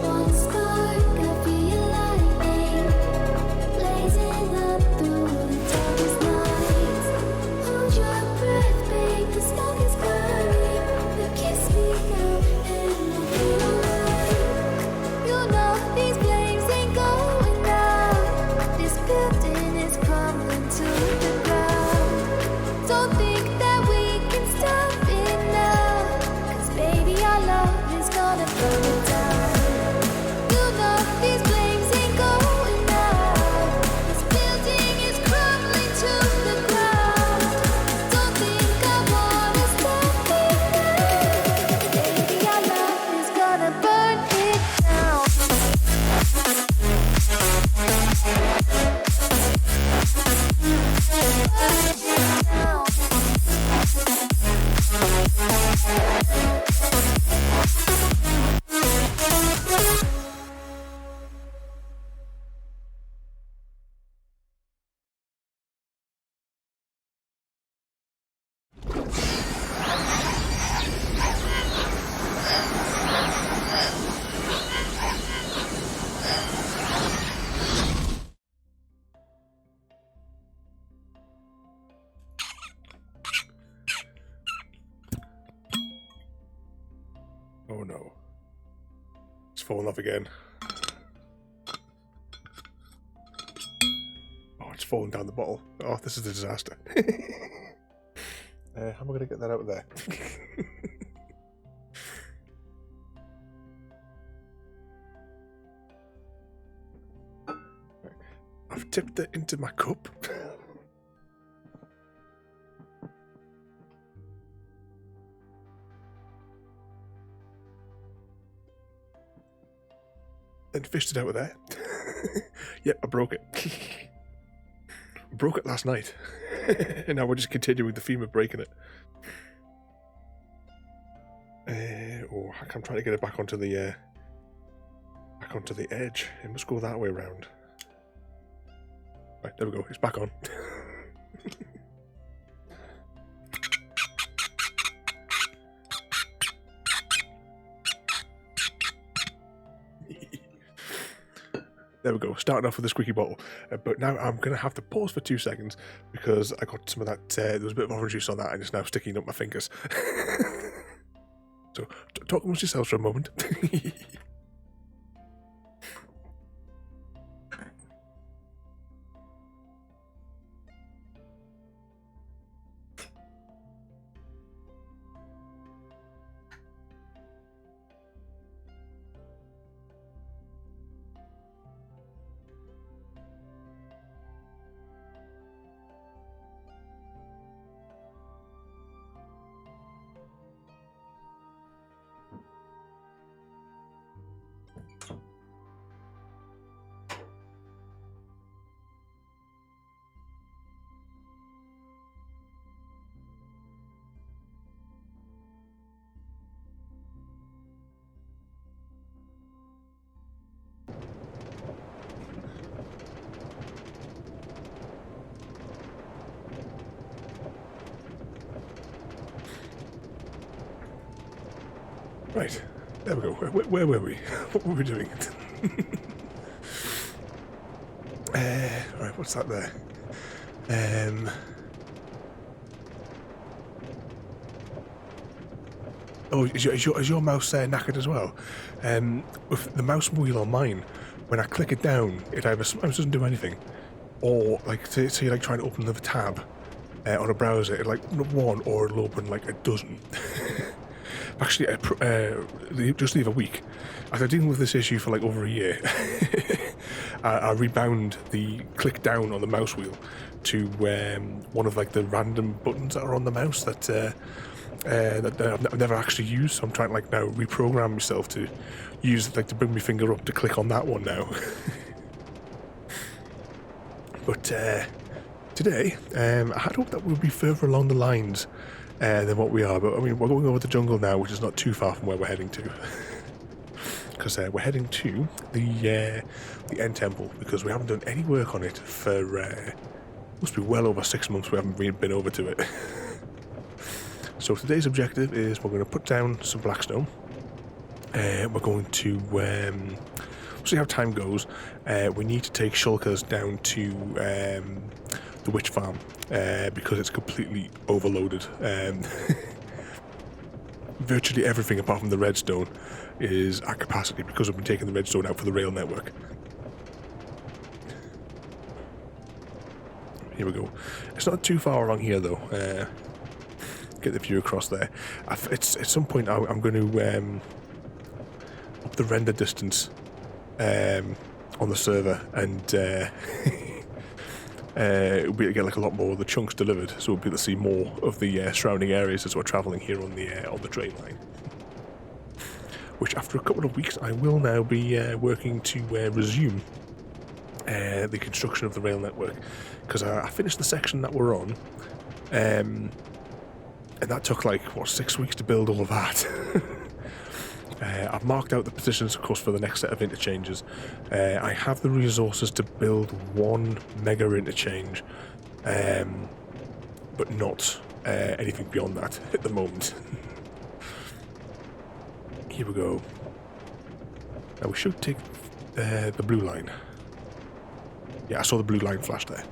One spark, I feel lightning blazing up through the darkest nights. Hold your breath, babe, the smoke is burning. Now kiss me now, and I'll feel alright. You know these flames ain't going out. This building is crumbling to the ground. Don't think that we can stop it now, 'cause baby, our love is gonna burn it down. You know these flames ain't going out. This building is crumbling to the ground. Don't think I wanna stop it now. Baby, our love is gonna burn it down. Burn it down. no. It's fallen off again. Oh, it's fallen down the bottle. Oh, this is a disaster. How am I going to get that out of there? I've tipped it into my cup. Then fished it out of there. Yep, I broke it. Broke it last night. And now we're just continuing the theme of breaking it. Oh, I'm trying to get it back onto the edge. It must go that way around. Right, there we go. It's back on. There we go, starting off with a squeaky bottle. But now I'm going to have to pause for 2 seconds because I got some of that, there was a bit of orange juice on that and it's now sticking up my fingers. So, talk amongst yourselves for a moment. Right, there we go. Where were we? What were we doing? Right, what's that there? Oh, is your mouse knackered as well? With the mouse wheel on mine, when I click it down, it either sometimes doesn't do anything, or like say you're like trying to open another tab on a browser, it like one or it'll open like a dozen. Actually, just the other week, after dealing with this issue for like over a year, I rebound the click down on the mouse wheel to one of like the random buttons that are on the mouse that I've never actually used. So I'm trying to like now reprogram myself to use like to bring my finger up to click on that one now. But today, I had hoped that we'll be further along the lines than what we are, but I mean we're going over the jungle now, which is not too far from where we're heading to, because we're heading to the end temple, because we haven't done any work on it for must be well over 6 months. We haven't been over to it. So today's objective is we're going to put down some blackstone. We're going to see how time goes. We need to take shulkers down to the witch farm because it's completely overloaded. Virtually everything apart from the redstone is at capacity because we've been taking the redstone out for the rail network. Here we go. It's not too far along here though. Get the view across there. At some point I'm going to up the render distance on the server, and we'll be able to get like a lot more of the chunks delivered, so we'll be able to see more of the surrounding areas as we're travelling here on the train line. Which after a couple of weeks I will now be working to resume the construction of the rail network, because I finished the section that we're on, and that took like, what, 6 weeks to build all of that. I've marked out the positions, of course, for the next set of interchanges. I have the resources to build 1 mega interchange, but not anything beyond that at the moment. Here we go. Now we should take the blue line. Yeah, I saw the blue line flash there.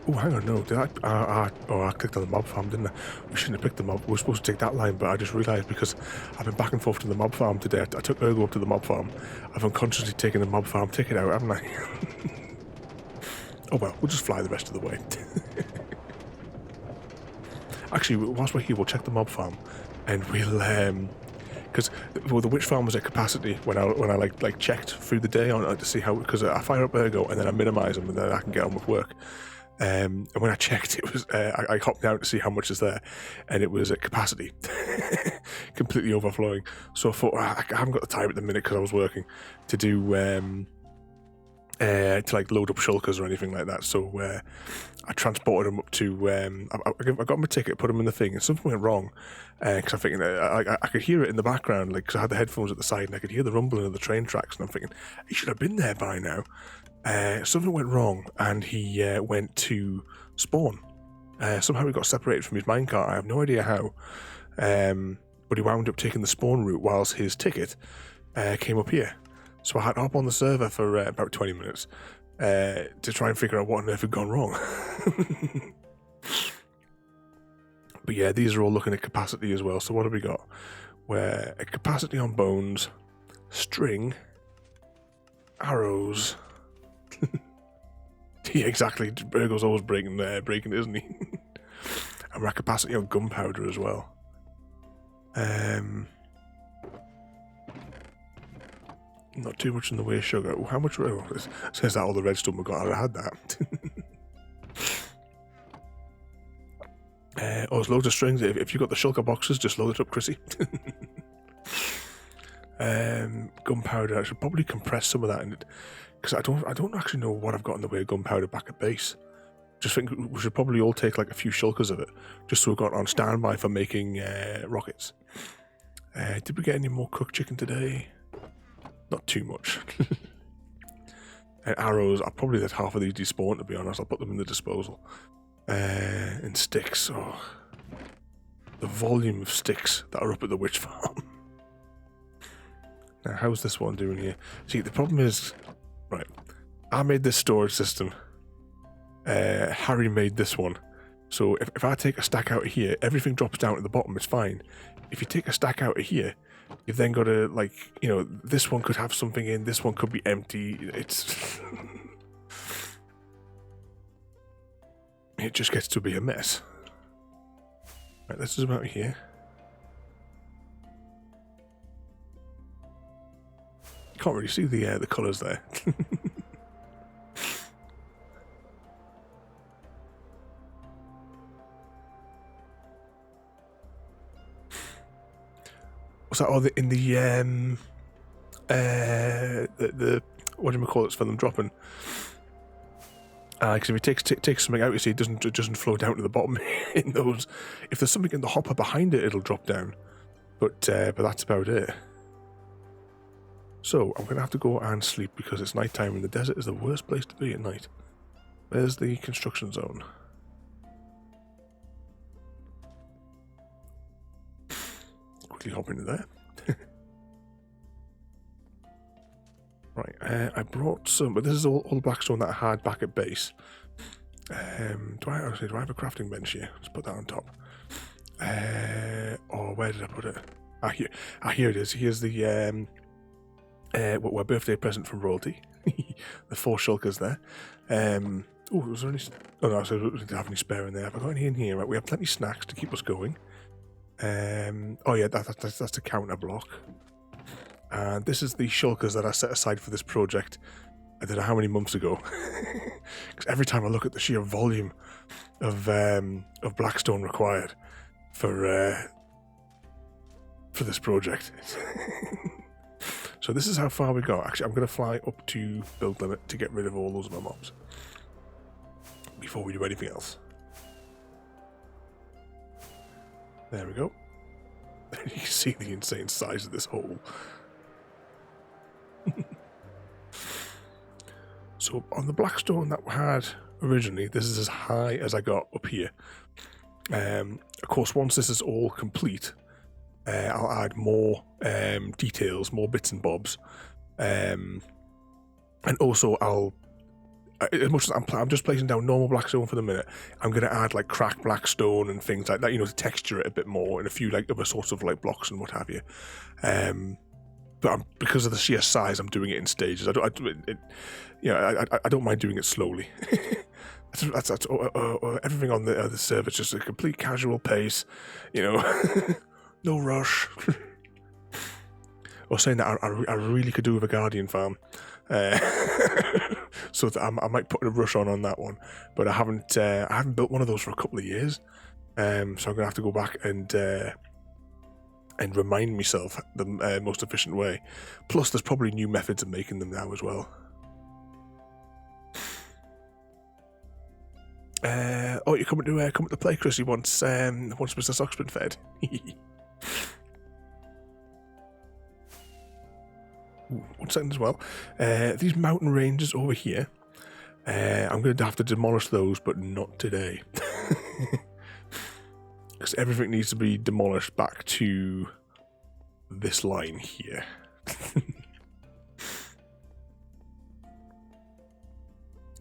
Oh, hang on, no, did I? Oh, I clicked on the mob farm, didn't I? We shouldn't have picked the mob. We were supposed to take that line, but I just realised because I've been back and forth to the mob farm today. I took Ergo up to the mob farm. I've unconsciously taken the mob farm ticket out, haven't I? Oh well, we'll just fly the rest of the way. Actually, whilst we're here, we'll check the mob farm, and we'll because the witch farm was at capacity when I like checked through the day on to see how, because I fire up Ergo and then I minimise them and then I can get on with work. And when I checked, it was I hopped down to see how much is there, and it was at capacity, completely overflowing. So I thought, I haven't got the time at the minute because I was working to do to like load up shulkers or anything like that. So I transported them up to. I got my ticket, put them in the thing, and something went wrong because I'm thinking I could hear it in the background, like because I had the headphones at the side and I could hear the rumbling of the train tracks, and I'm thinking he should have been there by now. Something went wrong, and he went to spawn. Somehow he got separated from his minecart. I have no idea how, but he wound up taking the spawn route whilst his ticket came up here. So I had to hop on the server for about 20 minutes to try and figure out what on earth had gone wrong. But yeah, these are all looking at capacity as well. So what have we got? We're at capacity on bones, string, arrows. Yeah, exactly. Ergo's always breaking, isn't he? And we're at capacity on gunpowder as well. Not too much in the way of sugar. Oh, how much? Oh, it says that all the redstone we got. I had that. There's loads of strings. If you've got the shulker boxes, just load it up, Chrissy. Gunpowder. I should probably compress some of that in it, because I don't actually know what I've got in the way of gunpowder back at base. Just think we should probably all take like a few shulkers of it, just so we've got on standby for making rockets. Did we get any more cooked chicken today? Not too much. And arrows, I'll probably let half of these despawn, to be honest. I'll put them in the disposal. And sticks. Oh, the volume of sticks that are up at the witch farm. Now, how's this one doing here? See, the problem is, right, I made this storage system. Harry made this one. So if I take a stack out of here, everything drops down to the bottom, it's fine. If you take a stack out of here, you've then got to, like, you know, this one could have something in, this one could be empty. It's... it just gets to be a mess. Right, this is about here. Can't really see the colours there. What's that? Oh, in the what do you call it for them dropping? Because if it takes something out, you see, it doesn't flow down to the bottom in those. If there's something in the hopper behind it, it'll drop down. But that's about it. So I'm gonna have to go and sleep because it's night time, and the desert is the worst place to be at night. Where's the construction zone? Quickly hop into there. Right, I brought some, but this is all the blackstone that I had back at base. Do I have a crafting bench here? Let's put that on top. Oh, where did I put it? Here it is. Here's the my birthday present from royalty. The 4 shulkers there. Oh, was there any? Oh no, so we didn't have any spare in there. Have I got any in here? Right, we have plenty of snacks to keep us going. Oh yeah, that's the counter block. And this is the shulkers that I set aside for this project. I don't know how many months ago. Because every time I look at the sheer volume of blackstone required for this project. So this is how far we go. Actually, I'm going to fly up to build limit to get rid of all those other mobs before we do anything else. There we go. You can see the insane size of this hole. So on the blackstone that we had originally, this is as high as I got up here. Of course, once this is all complete, I'll add more details, more bits and bobs, and also as much as I'm just placing down normal blackstone for the minute, I'm going to add like cracked blackstone and things like that, to texture it a bit more, and a few like other sorts of like blocks and what have you. But because of the sheer size, I'm doing it in stages. I don't mind doing it slowly. that's everything on the server. It's just a complete casual pace, no rush. Or saying that I really could do with a guardian farm. So I might put a rush on that one, but I haven't built one of those for a couple of years, so I'm gonna have to go back and remind myself the most efficient way. Plus, there's probably new methods of making them now as well. You come to play, Chrissy? Once Mr. Sock's been fed. Ooh, 1 second as well. These mountain ranges over here, I'm going to have to demolish those, but not today. Because everything needs to be demolished back to this line here.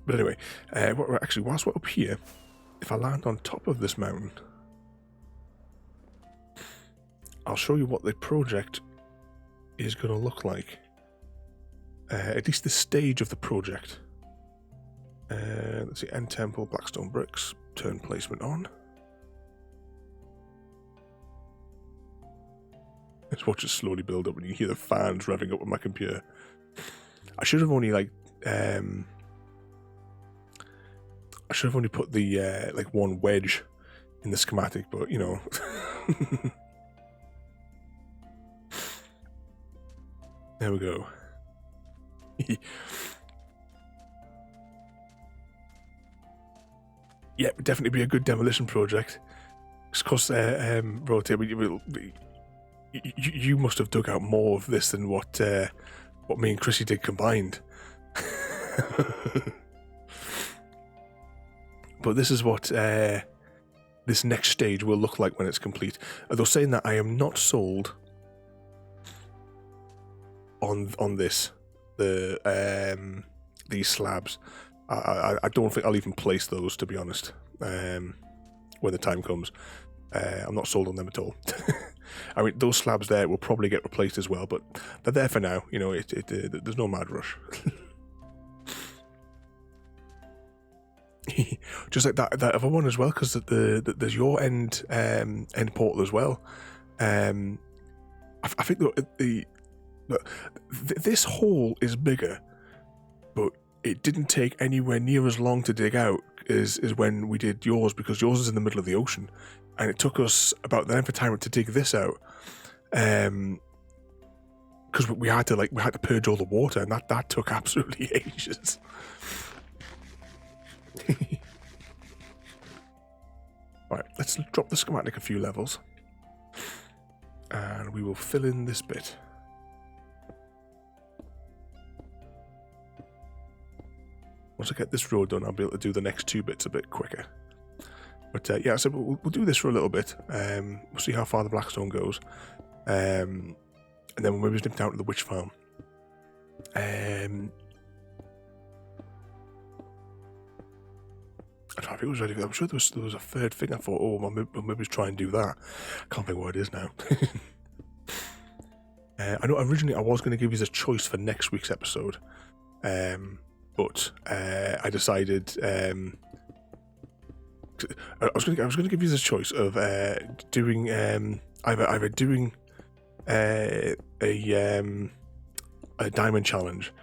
But anyway, whilst we're up here, if I land on top of this mountain, I'll show you what the project is going to look like. At least the stage of the project. Let's see, end temple, blackstone bricks, turn placement on. Let's watch it slowly build up, and you hear the fans revving up on my computer. I should have only put the one wedge in the schematic, but there we go. Yeah, it would definitely be a good demolition project. Because, Rotate, you must have dug out more of this than what me and Chrissy did combined. But this is what this next stage will look like when it's complete. Although saying that, I am not sold on this. These slabs. I don't think I'll even place those, to be honest, when the time comes. I'm not sold on them at all. I mean, those slabs there will probably get replaced as well, but they're there for now. There's no mad rush. Just like that other one as well, because there's your end portal as well. I think this hole is bigger, but it didn't take anywhere near as long to dig out as when we did yours, because yours is in the middle of the ocean, and it took us about the length of time to dig this out, because we had to purge all the water, and that took absolutely ages. Right, let's drop the schematic a few levels, and we will fill in this bit. Once I get this road done, I'll be able to do the next 2 bits a bit quicker. But yeah, so we'll do this for a little bit. We'll see how far the blackstone goes, and then we'll maybe nip down to the witch farm. I'm trying to think it was ready. I'm sure there was a third thing. I thought, oh, we'll maybe try and do that. I can't think what it is now. I know originally I was going to give you a choice for next week's episode, but I decided I was going to give you the choice of doing either doing a diamond challenge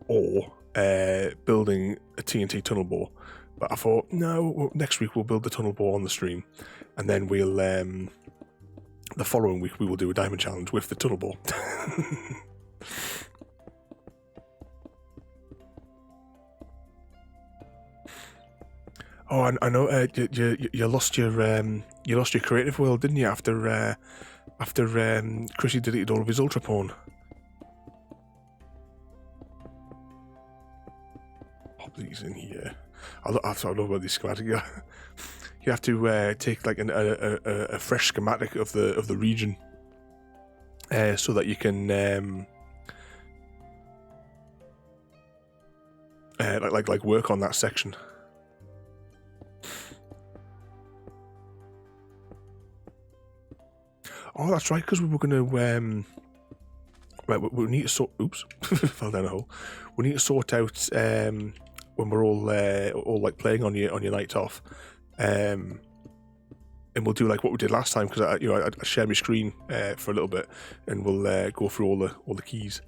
or building a TNT tunnel bore. But I thought, no, next week we'll build the tunnel bore on the stream, and then we'll the following week we will do a diamond challenge with the tunnel bore. Oh, I know. You lost your creative world, didn't you? After Chrissy deleted all of his ultra porn. Pop these in here. I love about these schematic. You have to take like a fresh schematic of the region, so that you can like work on that section. Oh, that's right, because we were going to right, we need to sort. Oops, fell down a hole. We need to sort out when we're all like playing on your night off, and we'll do like what we did last time, because I share my screen for a little bit, and we'll go through all the keys.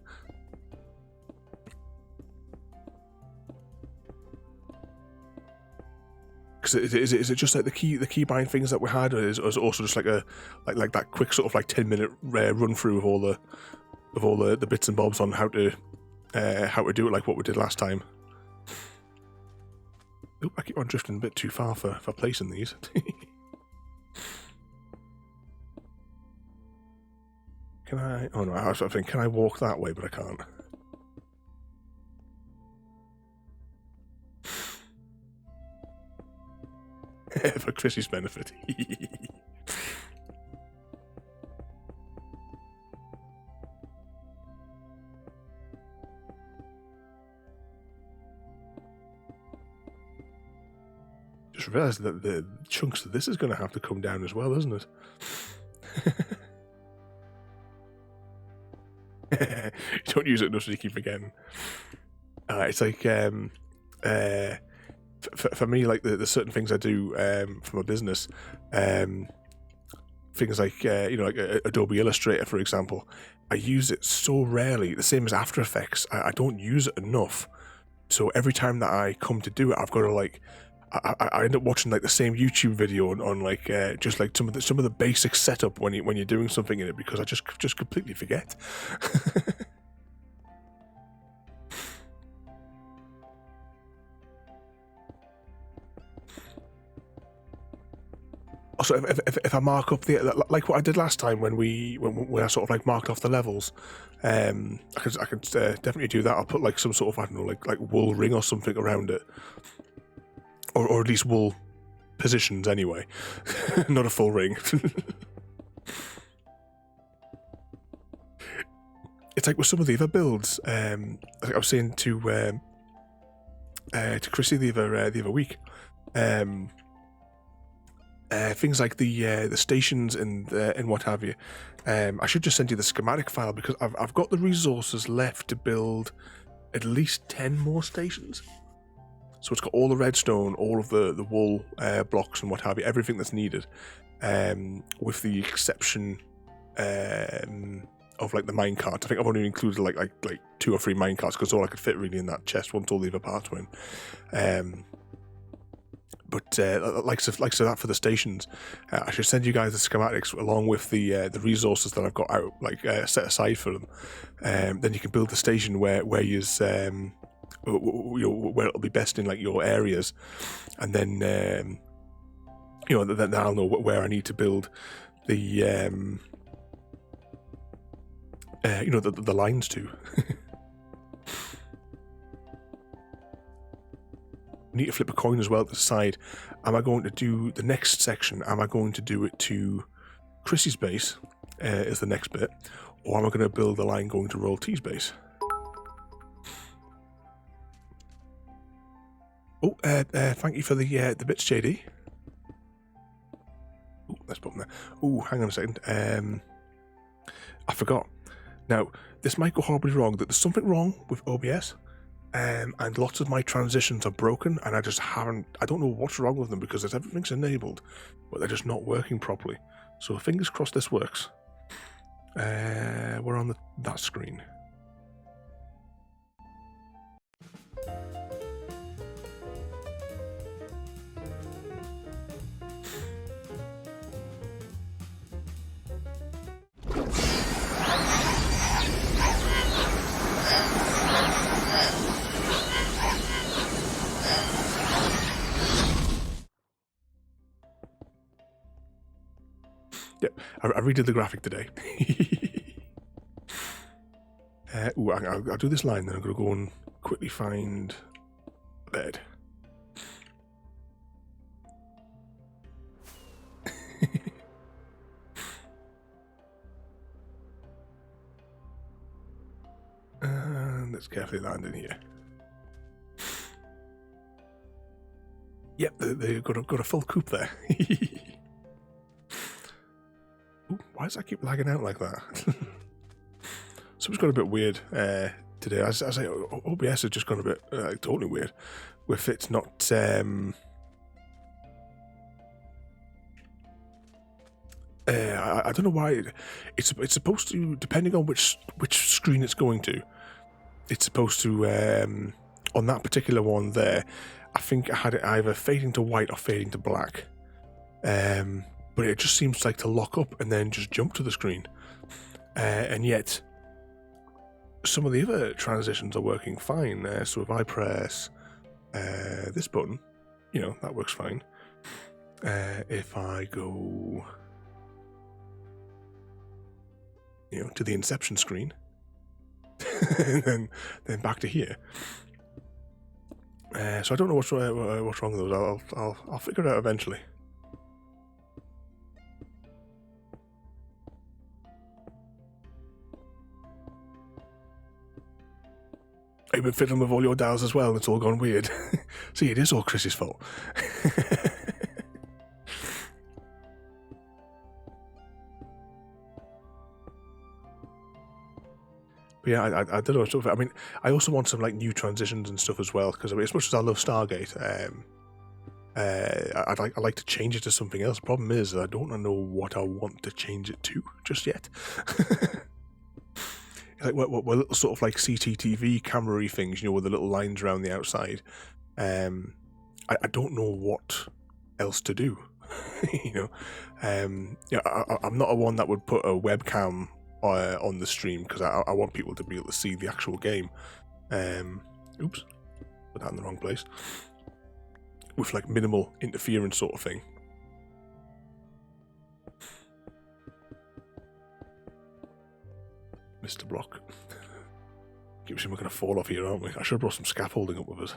Because is it just like the key buying things that we had, or is it also just like a like that quick sort of like 10-minute run through of all the bits and bobs on how to do it like what we did last time? Oop, I keep on drifting a bit too far for placing these. Can I? Oh no, I was thinking, can I walk that way? But I can't. For Chrissy's benefit. Just realised that the chunks of this is going to have to come down as well, isn't it? You don't use it enough so you keep forgetting. It's like for me, like the certain things I do for my business, things like like Adobe Illustrator, for example, I use it so rarely. The same as After Effects, I don't use it enough. So every time that I come to do it, I've got to like I end up watching like the same YouTube video on like just like some of the basic setup when you're doing something in it, because I just completely forget. Also, if I mark up like what I did last time when I sort of like marked off the levels, I could definitely do that. I'll put like some sort of, I don't know, like wool ring or something around it, or at least wool positions anyway, not a full ring. It's like with some of the other builds. Like I was saying to Chrissy the other week. Things like the stations and what have you. I should just send you the schematic file, because I've got the resources left to build at least 10 more stations. So it's got all the redstone, all of the wool blocks and what have you, everything that's needed, with the exception of like the minecart. I think I've only included like 2 or 3 minecarts, because all I could fit really in that chest once all the other parts were in. But like so that for the stations, I should send you guys the schematics along with the resources that I've got out set aside for them. Then you can build the station where where it'll be best in like your areas, and then then I'll know where I need to build the the lines to. Need to flip a coin as well to decide, am I going to do the next section, am I going to do it to Chrissy's base is the next bit, or am I going to build the line going to Roll T's base? Oh, thank you for the bits, JD. Oh, let's put them there. Oh, hang on a second. I forgot. Now, this might go horribly wrong, that there's something wrong with OBS. And lots of my transitions are broken, and I don't know what's wrong with them, because everything's enabled, but they're just not working properly. So fingers crossed this works. We're on that screen. Yep, I redid the graphic today. I'll do this line, then I'm going to go and quickly find a bed. And let's carefully land in here. Yep, they've got a full coop there. Ooh, why does that keep lagging out like that? Something's got a bit weird today. I say OBS has just gone a bit totally weird with it not. I don't know why it's supposed to, depending on which screen it's going to. It's supposed to on that particular one there. I think I had it either fading to white or fading to black. But it just seems like to lock up and then just jump to the screen. And yet, some of the other transitions are working fine. So if I press this button, you know, that works fine. If I go, you know, to the inception screen, and then back to here. So I don't know what's wrong with those. I'll figure it out eventually. You've been fiddling with all your dials as well, and it's all gone weird. See, it is all Chris's fault. But yeah, I don't know. I mean, I also want some like new transitions and stuff as well, because I mean, as much as I love Stargate, I like to change it to something else. Problem is, I don't know what I want to change it to just yet. Like what little sort of like CCTV camera-y things, you know, with the little lines around the outside. I don't know what else to do. You know, yeah, I'm not a one that would put a webcam on the stream, because I want people to be able to see the actual game. Oops, put that in the wrong place. With like minimal interference sort of thing. Mr. Block. Keep saying we're going to fall off here, aren't we? I should have brought some scaffolding up with us.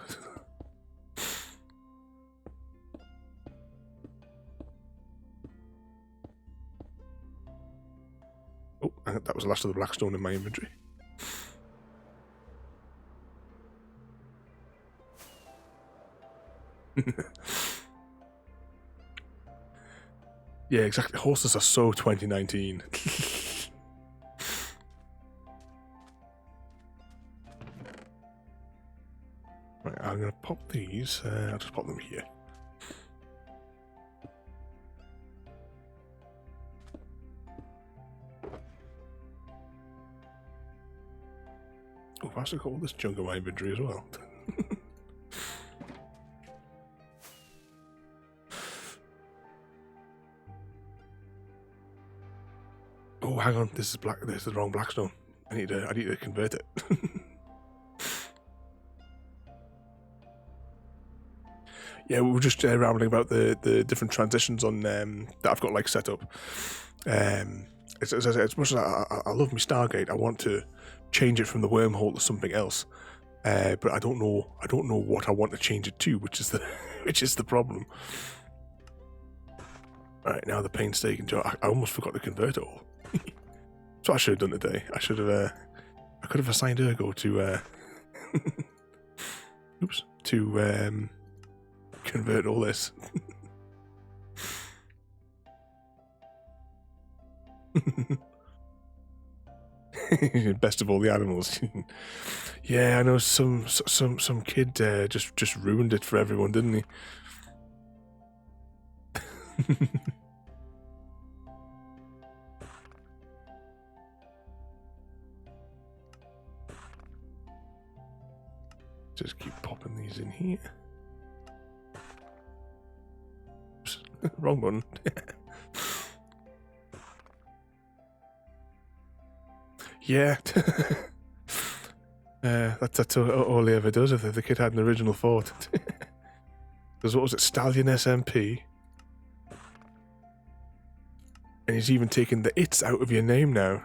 Oh, that was the last of the blackstone in my inventory. Yeah, exactly. Horses are so 2019. Right, I'm going to pop these. I'll just pop them here. Oh, I've actually got all this junk in my inventory as well. Oh, hang on. This is black. This is the wrong blackstone. I need to convert it. Yeah, we were just rambling about the different transitions on that I've got like set up. As much as I love my Stargate, I want to change it from the wormhole to something else. But I don't know what I want to change it to, which is the problem. All right, now the painstaking job. I almost forgot to convert it all. That's what I should have done today. I should have. I could have assigned Ergo to. Oops. To convert all this. Best of all the animals. Yeah, I know some kid just ruined it for everyone, didn't he? Just keep popping these in here. Oops, wrong button. Yeah. That's all he ever does. If the kid had an original thought. Because what was it, Stallion SMP? And he's even taken the "it's" out of your name now.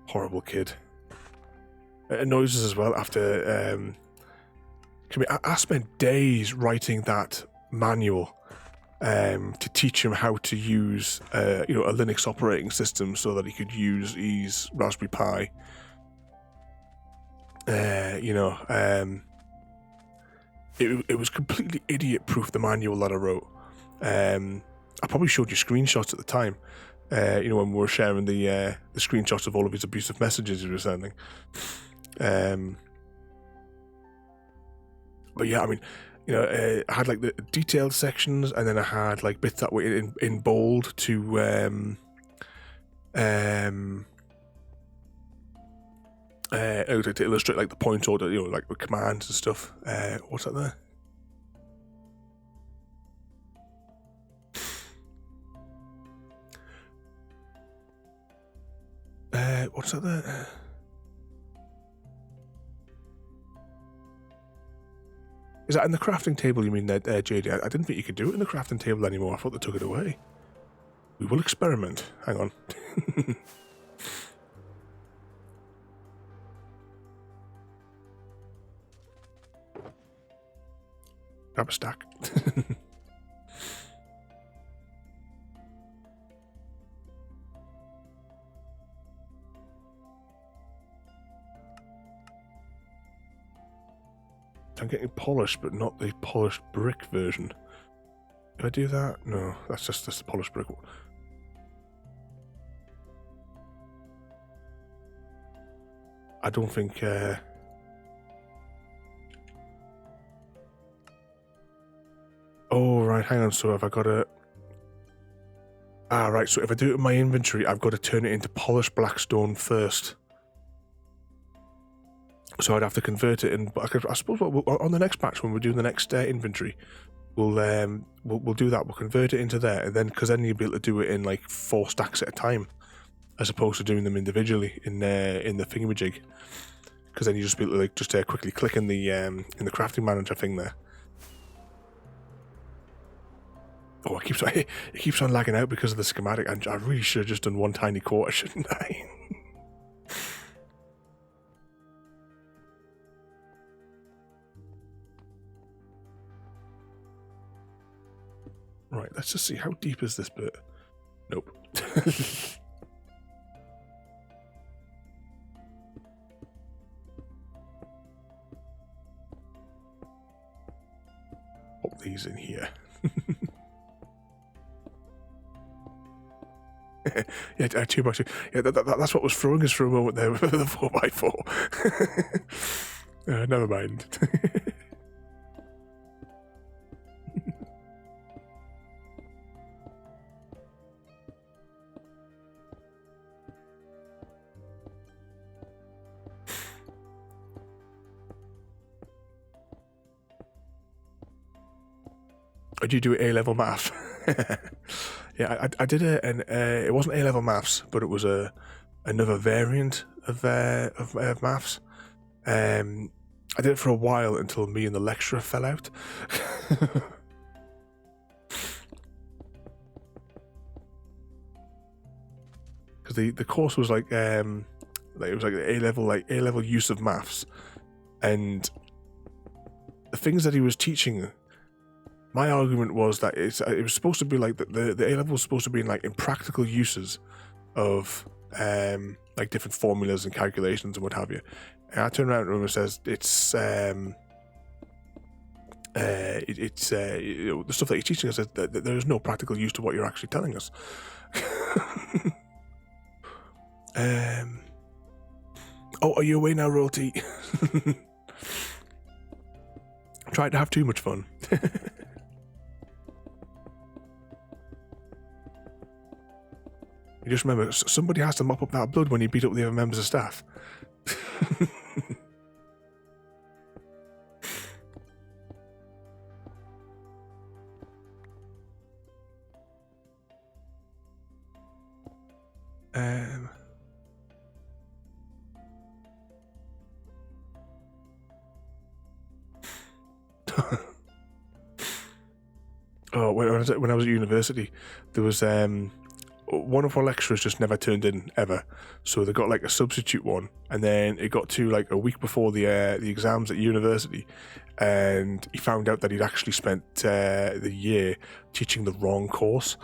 Horrible kid. It annoys us as well after... I spent days writing that manual to teach him how to use a Linux operating system so that he could use his Raspberry Pi. It was completely idiot-proof, the manual that I wrote. I probably showed you screenshots at the time, when we were sharing the screenshots of all of his abusive messages he was sending. But yeah, I mean, I had like the detailed sections, and then I had like bits that were in bold to to illustrate like the point order, like the commands and stuff. What's that there? What's that there? Is that in the crafting table you mean there, JD? I didn't think you could do it in the crafting table anymore. I thought they took it away. We will experiment. Hang on. Grab a stack. I'm getting polished, but not the polished brick version. Do I do that? No, that's just the polished brick. I don't think... Oh, right, hang on, so have I got to... Ah, right, so if I do it in my inventory, I've got to turn it into polished blackstone first. So I'd have to convert it in. But I suppose on the next batch, when we're doing the next inventory, we'll do that. We'll convert it into there, and then because then you'll be able to do it in like 4 stacks at a time, as opposed to doing them individually in the thingamajig. Because then you just be able to like just quickly click in the crafting manager thing there. Oh, it keeps on lagging out because of the schematic. I really should have just done one tiny quarter, shouldn't I? Right, let's just see, how deep is this bit? Nope. Pop these in here. Yeah, 2x2. Yeah, that's what was throwing us for a moment there with the 4x4. Never mind. Did you do A-level math? Yeah, I did it wasn't A-level maths, but it was another variant of maths. I did it for a while until me and the lecturer fell out. Because the course was like it was like A-level use of maths, and the things that he was teaching. My argument was that it was supposed to be like the A-level was supposed to be in practical uses of like different formulas and calculations and what have you. And I turn around and says it's the stuff that he's teaching us, that there is no practical use to what you're actually telling us. Oh, are you away now, Royalty? Tried to have too much fun. You just remember, somebody has to mop up that blood when you beat up the other members of staff. Oh, when I was at university, there was one of our lecturers just never turned in ever, so they got like a substitute one, and then it got to like a week before the exams at university, and he found out that he'd actually spent the year teaching the wrong course.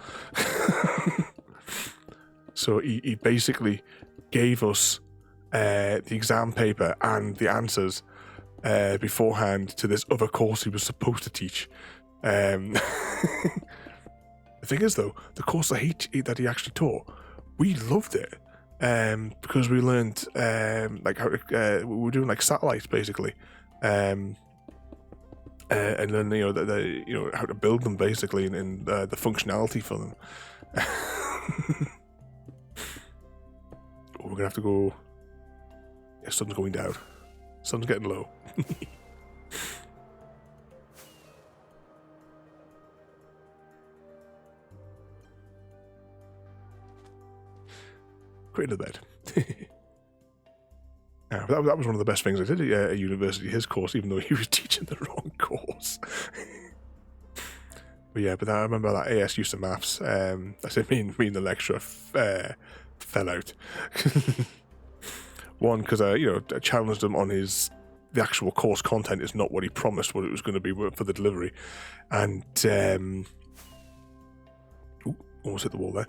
So he basically gave us the exam paper and the answers beforehand to this other course he was supposed to teach. The thing is, though, the course that he actually taught, we loved it because we learned like how to, we were doing like satellites basically, and then how to build them basically, and the functionality for them. We're gonna have to go. Yeah, sun's going down. Sun's getting low. Great into bed. That was one of the best things I did at university, his course, even though he was teaching the wrong course. But yeah, I remember that AS use of maths. I said me and the lecturer fell out. One, because I challenged him on the actual course content is not what he promised what it was going to be for the delivery, and almost hit the wall there.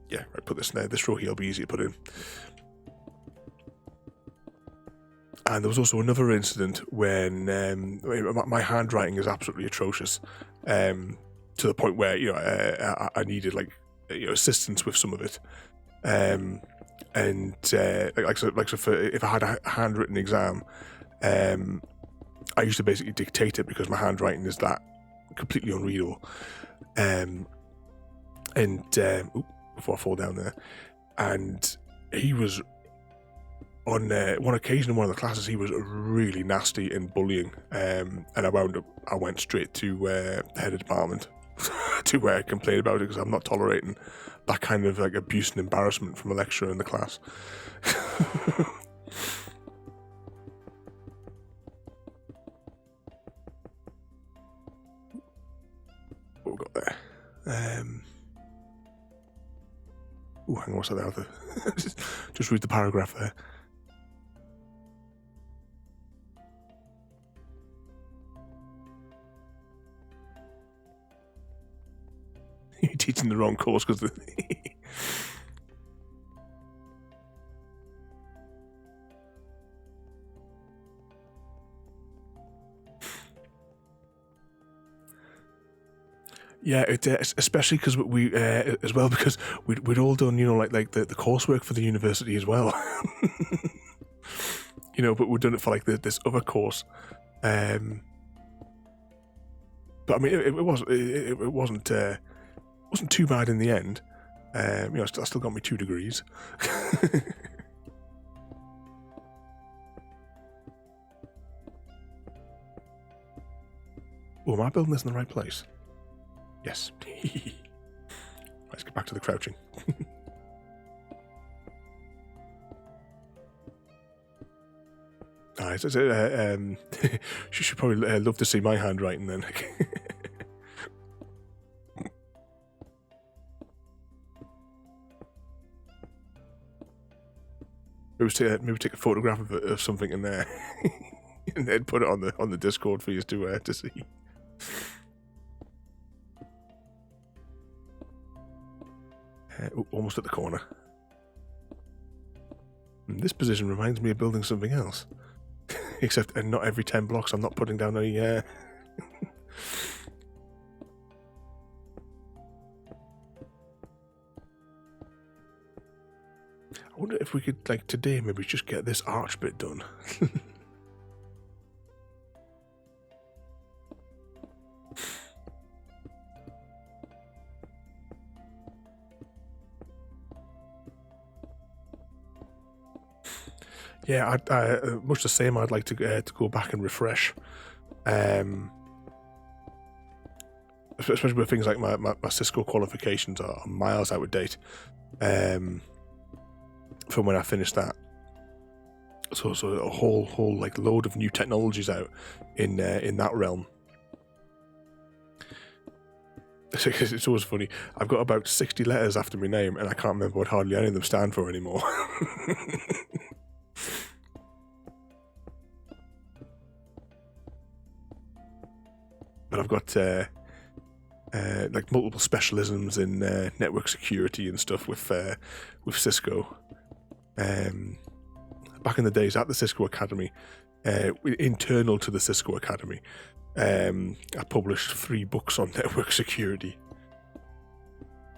Yeah, right, put this in there. This row here will be easy to put in. And there was also another incident when my handwriting is absolutely atrocious, to the point where I needed assistance with some of it, so if I had a handwritten exam, I used to basically dictate it because my handwriting is that completely unreadable, before I fall down there, and he was on one occasion in one of the classes, he was really nasty and bullying, and I went straight to the head of department to complain about it, because I'm not tolerating that kind of like abuse and embarrassment from a lecturer in the class. What we got there? Oh, hang on, what's that there? Just read the paragraph there. You're teaching the wrong course because yeah, especially because we as well, because we'd all done like the coursework for the university as well. But we'd done it for like this other course. But I mean, it wasn't too bad in the end. I still got my 2 degrees. Oh, am I building this in the right place? Yes. Let's get back to the crouching. Alright, she should probably love to see my handwriting then. Maybe take a photograph of something in there, and then put it on the Discord for you to see. Almost at the corner. This position reminds me of building something else, except not every 10 blocks. I'm not putting down any. I wonder if we could, like today, maybe just get this arch bit done. Yeah, much the same. I'd like to go back and refresh, especially with things like my Cisco qualifications are miles out of date from when I finished that. So a whole like load of new technologies out in that realm. It's always funny. I've got about 60 letters after my name, and I can't remember what hardly any of them stand for anymore. But I've got like multiple specialisms in network security and stuff with Cisco. Back in the days at the Cisco Academy, internal to the Cisco Academy, I published 3 books on network security,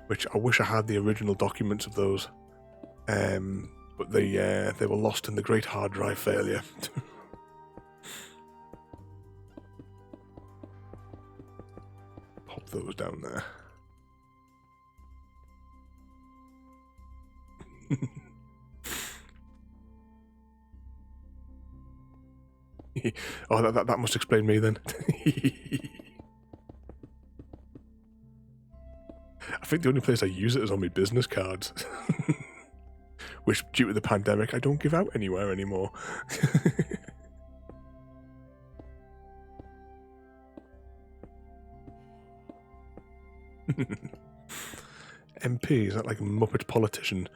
which I wish I had the original documents of those, but they were lost in the great hard drive failure. Pop those down there. Oh, that must explain me then. I think the only place I use it is on my business cards, which, due to the pandemic, I don't give out anywhere anymore. MP, is that like a Muppet politician?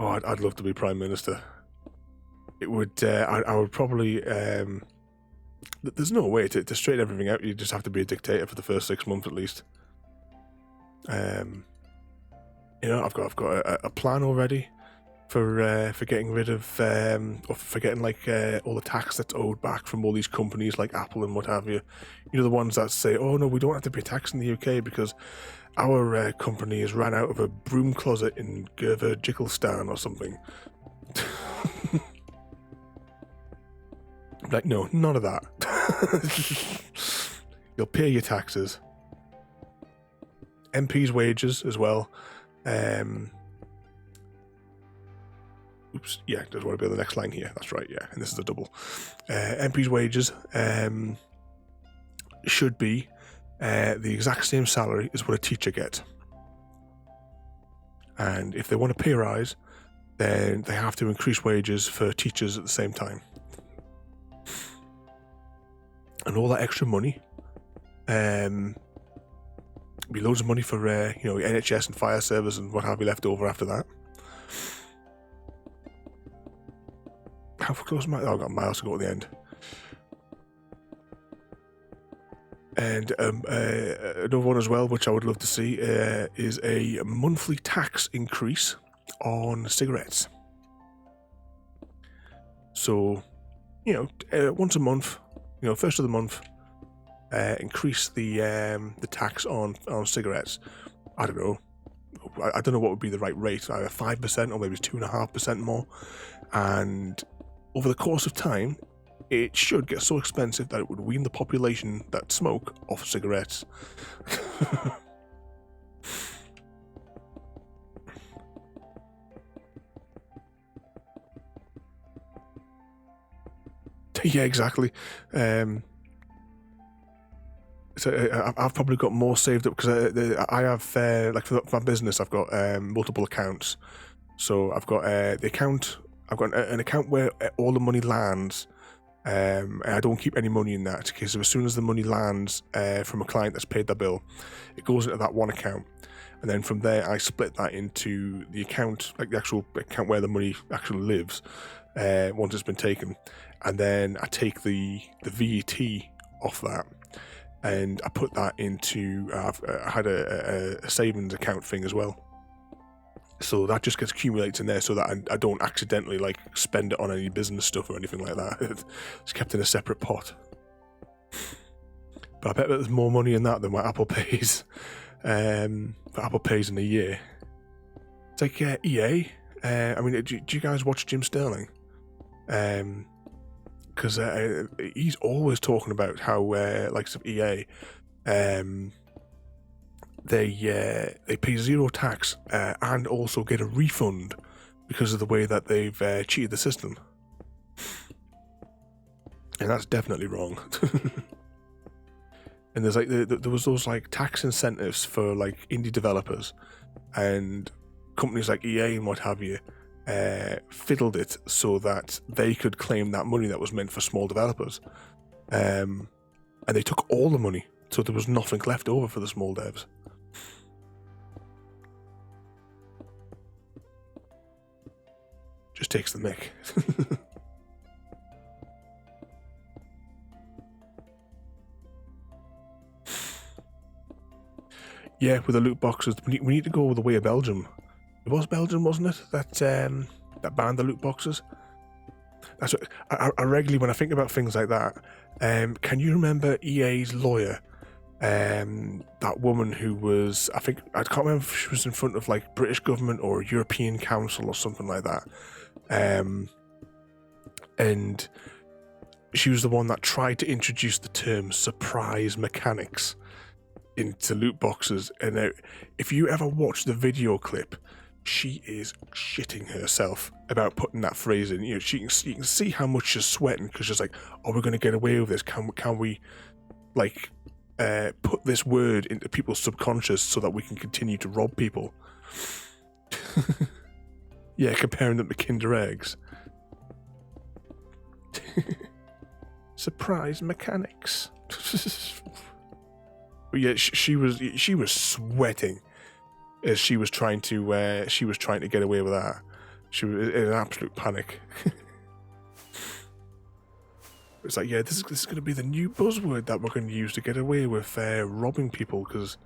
Oh, I'd love to be Prime Minister. It would, I would probably, there's no way to straighten everything out. You just have to be a dictator for the first 6 months at least. You know, I've got a plan already for getting rid of, or for getting like all the tax that's owed back from all these companies like Apple and what have you. You know, the ones that say, oh no, we don't have to pay tax in the UK because our company has ran out of a broom closet in Gurva-Jikistan or something. I'm like, no, none of that. You'll pay your taxes. MP's wages as well. Oops, yeah, does want to be on the next line here. That's right, yeah, and this is a double. MP's wages should be the exact same salary as what a teacher gets. And if they want a pay rise, then they have to increase wages for teachers at the same time. And all that extra money, be loads of money for you know, NHS and fire service and what have you left over after that. How close am I? Oh, I've got miles to go at the end. And another one as well, which I would love to see, is a monthly tax increase on cigarettes. So, you know, once a month, you know, first of the month, increase the tax on cigarettes. I don't know. I don't know what would be the right rate. Either 5% or maybe 2.5% more. And over the course of time, it should get so expensive that it would wean the population that smoke off cigarettes. Yeah, exactly. So I've probably got more saved up because I have, like for my business, I've got multiple accounts. So I've got the account. I've got an account where all the money lands. And I don't keep any money in that because as soon as the money lands from a client that's paid their bill, it goes into that one account, and then from there I split that into the account, like the actual account where the money actually lives, once it's been taken, and then I take the VAT off that, and I put that into. I had a savings account thing as well. So that just gets accumulated in there so that I don't accidentally like spend it on any business stuff or anything like that. It's kept in a separate pot. But I bet that there's more money in that than what Apple pays. What Apple pays in a year. It's like EA. I mean, do you guys watch Jim Sterling? Because he's always talking about how like some EA, they pay zero tax and also get a refund because of the way that they've cheated the system. And that's definitely wrong. And there's like there was those like tax incentives for like indie developers, and companies like EA and what have you fiddled it so that they could claim that money that was meant for small developers, and they took all the money, so there was nothing left over for the small devs. Just takes the mick. Yeah, with the loot boxes, we need to go the way of Belgium. It was Belgium, wasn't it? That banned the loot boxes. That's what I regularly, when I think about things like that. Can you remember EA's lawyer? That woman who was, I can't remember if she was in front of like British government or European Council or something like that. And she was the one that tried to introduce the term surprise mechanics into loot boxes. And if you ever watch the video clip, she is shitting herself about putting that phrase in. You know, you can see how much she's sweating because she's like, "Oh, we're going to get away with this. Can we, like, put this word into people's subconscious so that we can continue to rob people?" Yeah, comparing them to Kinder Eggs. Surprise mechanics. But yeah, she was sweating as she was trying to get away with that. She was in an absolute panic. It's like, yeah, this is going to be the new buzzword that we're going to use to get away with robbing people, because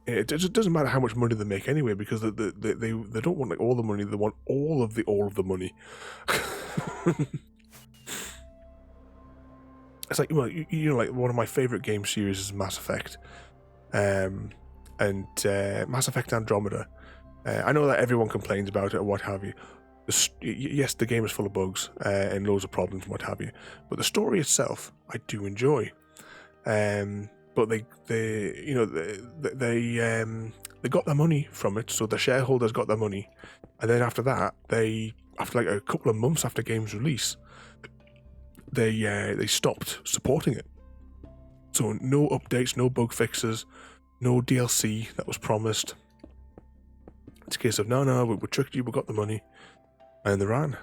it doesn't matter how much money they make anyway, because they don't want like all the money, they want all of the money. It's like, well, you know, like one of my favorite game series is Mass Effect, and Mass Effect Andromeda. I know that everyone complains about it or what have you. Yes, the game is full of bugs and loads of problems and what have you, but the story itself I do enjoy. But they got their money from it, so the shareholders got their money, and then after that, after like a couple of months after game's release, they stopped supporting it. So no updates, no bug fixes, no DLC that was promised. It's a case of no, we tricked you, we got the money, and they ran.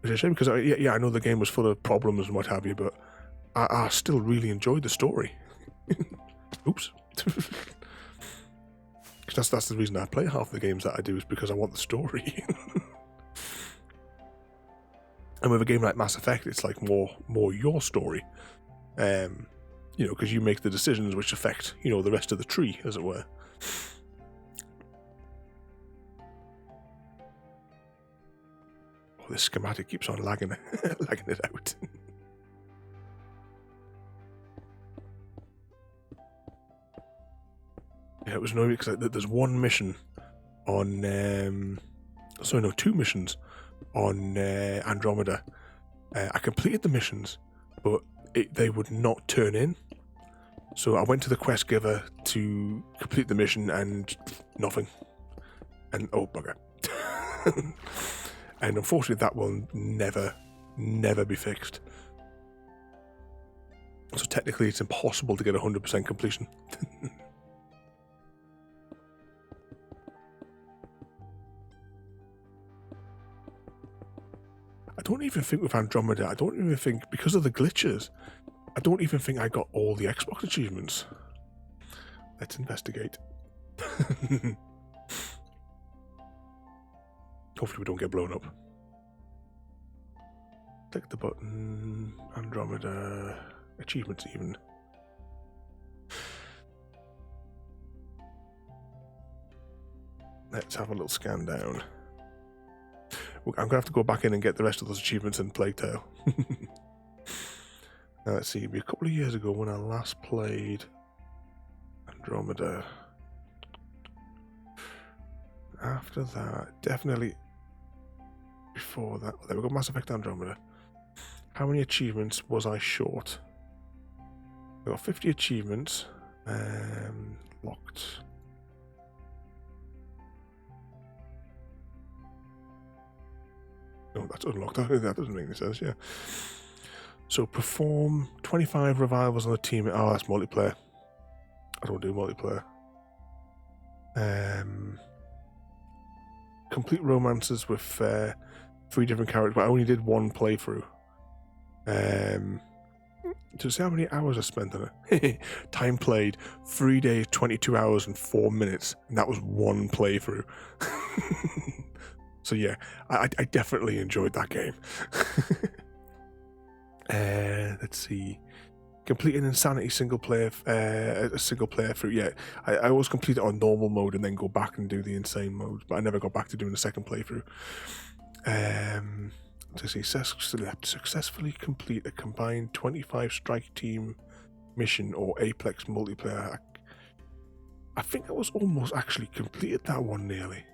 Which is a shame, because I know the game was full of problems and what have you, but I still really enjoyed the story. Oops. Because that's the reason I play half the games that I do, is because I want the story. And with a game like Mass Effect, it's like more your story. You know, because you make the decisions which affect, you know, the rest of the tree, as it were. Oh, this schematic keeps on lagging it out. Yeah, it was annoying because there's one mission on, two missions on Andromeda. I completed the missions, but they would not turn in. So I went to the quest giver to complete the mission, and nothing. And oh bugger. And unfortunately, that will never be fixed. So technically, it's impossible to get 100% completion. I don't even think with Andromeda, because of the glitches, I don't even think I got all the Xbox achievements. Let's investigate. Hopefully we don't get blown up. Click the button, Andromeda, achievements even. Let's have a little scan down. I'm going to have to go back in and get the rest of those achievements in Plague Tale. Now let's see, it'd be a couple of years ago when I last played Andromeda. After that, definitely before that. There we go, Mass Effect Andromeda. How many achievements was I short? I got 50 achievements. Locked. Oh, that's unlocked. That doesn't make any sense, yeah. So perform 25 revivals on the team. Oh, that's multiplayer. I don't do multiplayer. Complete romances with 3 different characters, but I only did 1 playthrough. To see how many hours I spent on it. Time played 3 days, 22 hours and 4 minutes, and that was 1 playthrough. So yeah, I definitely enjoyed that game. Let's see. Complete an insanity single player through. Yeah, I always complete it on normal mode and then go back and do the insane mode, but I never got back to doing the second playthrough. To see, successfully complete a combined 25 strike team mission or Apex multiplayer. I think I was almost actually completed that one nearly.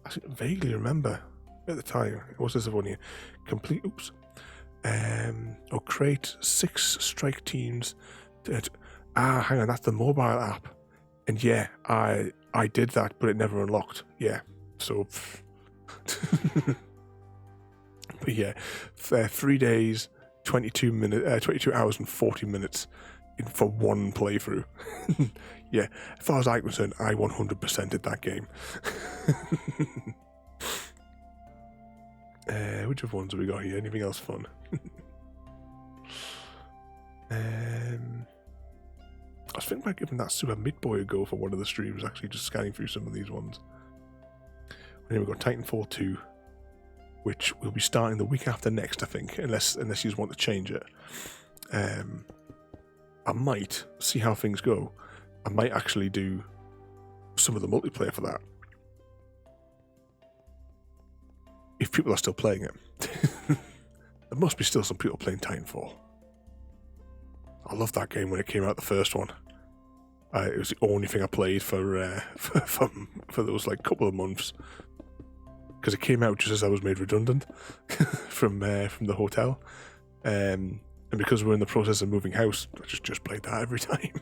I vaguely remember at the time. What's this one here? Complete. Oops. Or create 6 strike teams. Hang on, that's the mobile app. And yeah, I did that, but it never unlocked. Yeah, so. But yeah, 3 days, 22 hours and 40 minutes for 1 playthrough. Yeah, as far as I'm concerned, I 100%ed that game. Which of ones have we got here? Anything else fun? I was thinking about giving that Super Meat Boy a go for one of the streams, actually, just scanning through some of these ones. And then we've got Titanfall 2, which will be starting the week after next, I think, unless you want to change it. I might see how things go. I might actually do some of the multiplayer for that. If people are still playing it. There must be still some people playing Titanfall. I loved that game when it came out, the first one. It was the only thing I played for those like couple of months. Because it came out just as I was made redundant from the hotel. And because we're in the process of moving house, I just played that every time.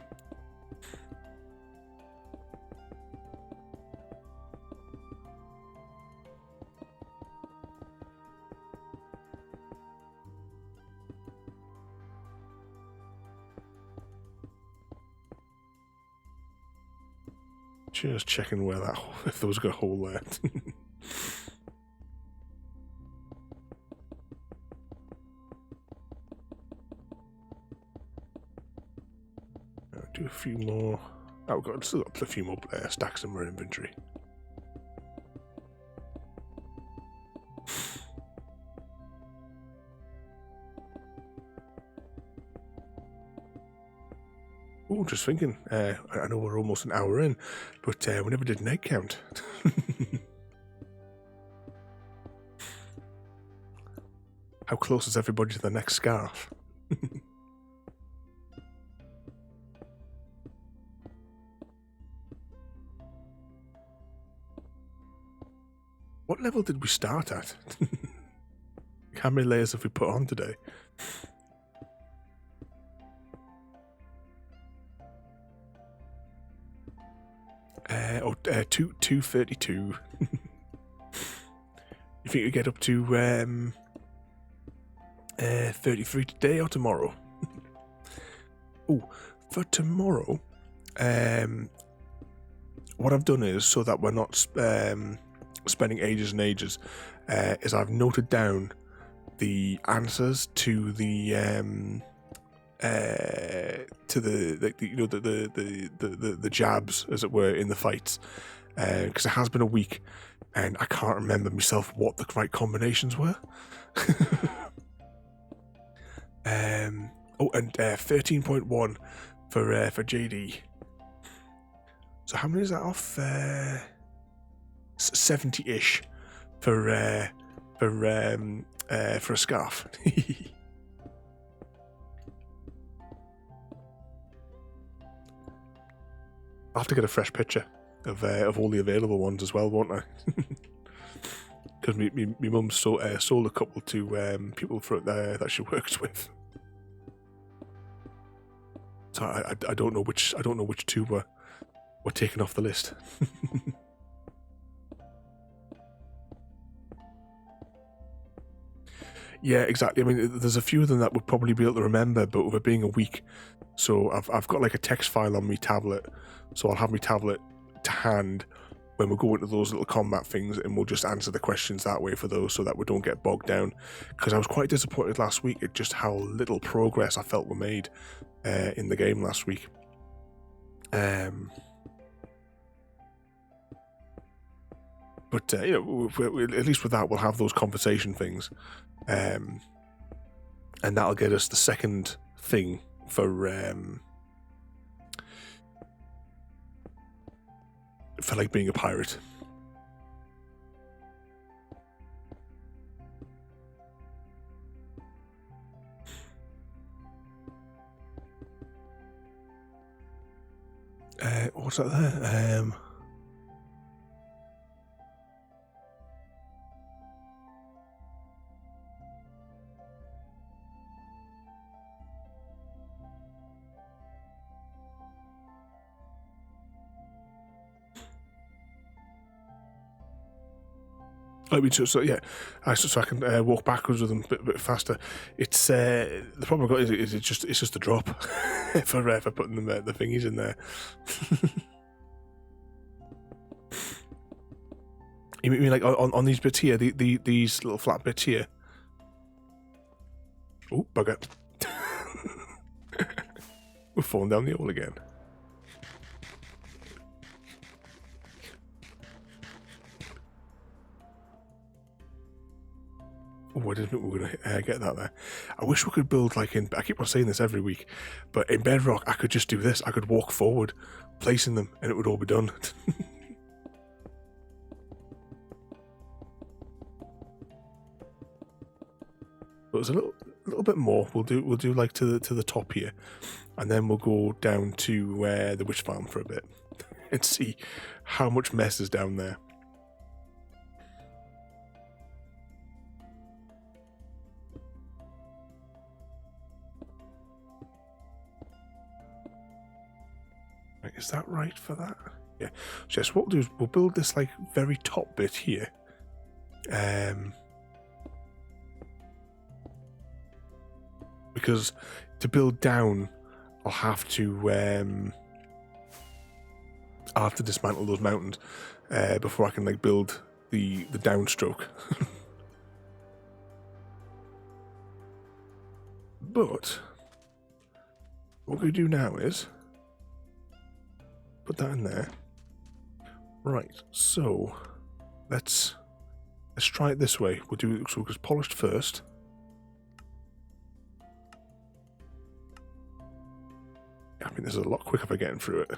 Just checking where that, if there was a hole there. I'll do a few more. Oh, we've still got a few more stacks in my inventory. Oh, just thinking, I know we're almost an hour in, but we never did an egg count. How close is everybody to the next scarf? What level did we start at? How many layers have we put on today? 232. You think you get up to 33 today or tomorrow? Oh, for tomorrow, what I've done is, so that we're not spending ages and ages, is I've noted down the answers to the the jabs, as it were, in the fights, because it has been a week and I can't remember myself what the right combinations were. And 13.1 for JD. So how many is that off? 70-ish for a scarf. I'll have to get a fresh picture of all the available ones as well, won't I? Because my mum sold a couple to people that she works with. So I don't know which two were taken off the list. Yeah, exactly. I mean, there's a few of them that would probably be able to remember, but with it being a week, so I've got like a text file on my tablet, so I'll have my tablet to hand when we go into those little combat things, and we'll just answer the questions that way for those, so that we don't get bogged down. Because I was quite disappointed last week at just how little progress I felt we made in the game last week. But you know, at least with that, we'll have those conversation things, and that'll get us the second thing for like being a pirate. What's that there? I mean, so yeah, so I can walk backwards with them a bit faster. It's the problem I've got is it's just a drop for putting them the thingies in there. You mean like on these bits here, these little flat bits here? Oh, bugger! We're falling down the hole again. Oh, I didn't think we were going to get that there. I wish we could build like in... I keep on saying this every week, but in Bedrock, I could just do this. I could walk forward, placing them, and it would all be done. But there's a little bit more. We'll do like to the top here, and then we'll go down to the witch farm for a bit and see how much mess is down there. Is that right for that? Yeah. So yes, what we'll do is we'll build this like very top bit here. Because to build down, I'll have to dismantle those mountains before I can like build the downstroke. But what we do now is put that in there. Right, so let's try it this way. We'll do so because polished first. I mean, this is a lot quicker for getting through it.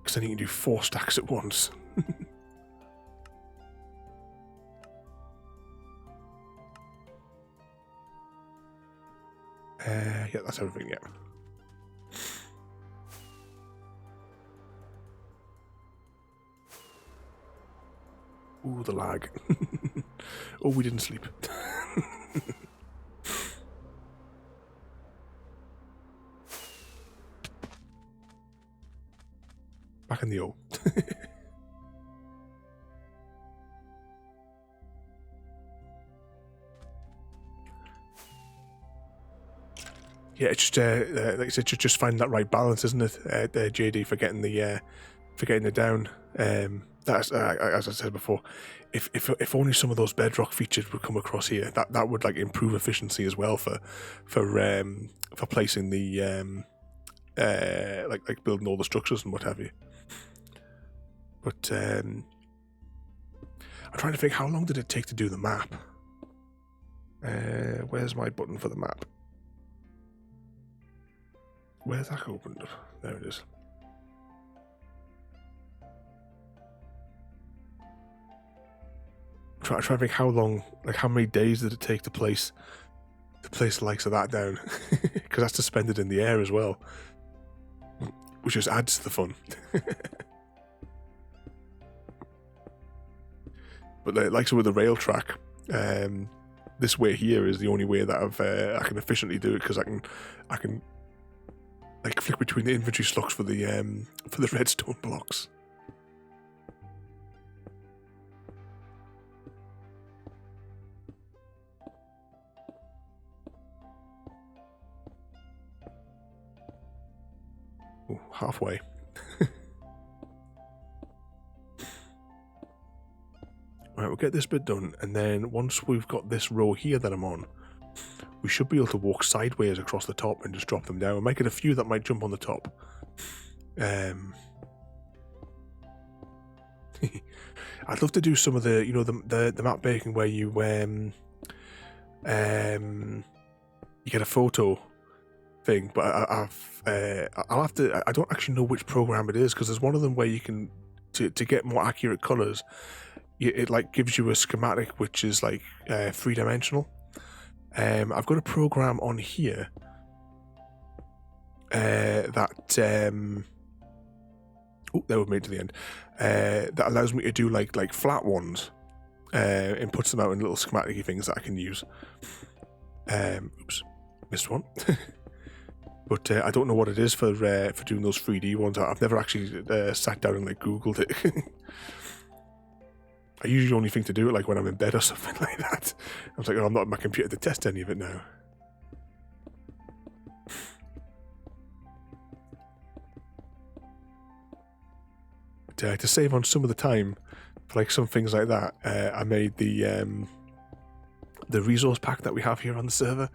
Because then you can do 4 stacks at once. Yeah, that's everything, yeah. Ooh, the lag. Oh, we didn't sleep. Back in the hole. Yeah, it's just like I said, just find that right balance, isn't it, JD, for getting it down. That's as I said before. If only some of those bedrock features would come across here, that would like improve efficiency as well for placing the like building all the structures and what have you. But I'm trying to think, how long did it take to do the map? Where's my button for the map? Where's that opened up? There it is. Try to think how long, like how many days did it take to place the likes of that down? Because that's suspended in the air as well, which just adds to the fun. But like so with the rail track, this way here is the only way that I can efficiently do it, because I can like flick between the inventory slots for the redstone blocks. Ooh, halfway. Right, we'll get this bit done, and then once we've got this row here that I'm on, we should be able to walk sideways across the top and just drop them down. We might get a few that might jump on the top. I'd love to do some of the, you know, the map making where you get a photo thing, but I'll have to. I don't actually know which program it is, because there's one of them where you can to get more accurate colors. It like gives you a schematic which is like 3-dimensional. I've got a program on here that oh, there we've made it to the end. That allows me to do like flat ones and puts them out in little schematic things that I can use. Oops, missed one. But I don't know what it is for doing those 3D ones. I've never actually sat down and like Googled it. I usually only think to do it like when I'm in bed or something like that. I was like, oh, I'm not at my computer to test any of it now. But, to save on some of the time for like some things like that, I made the resource pack that we have here on the server,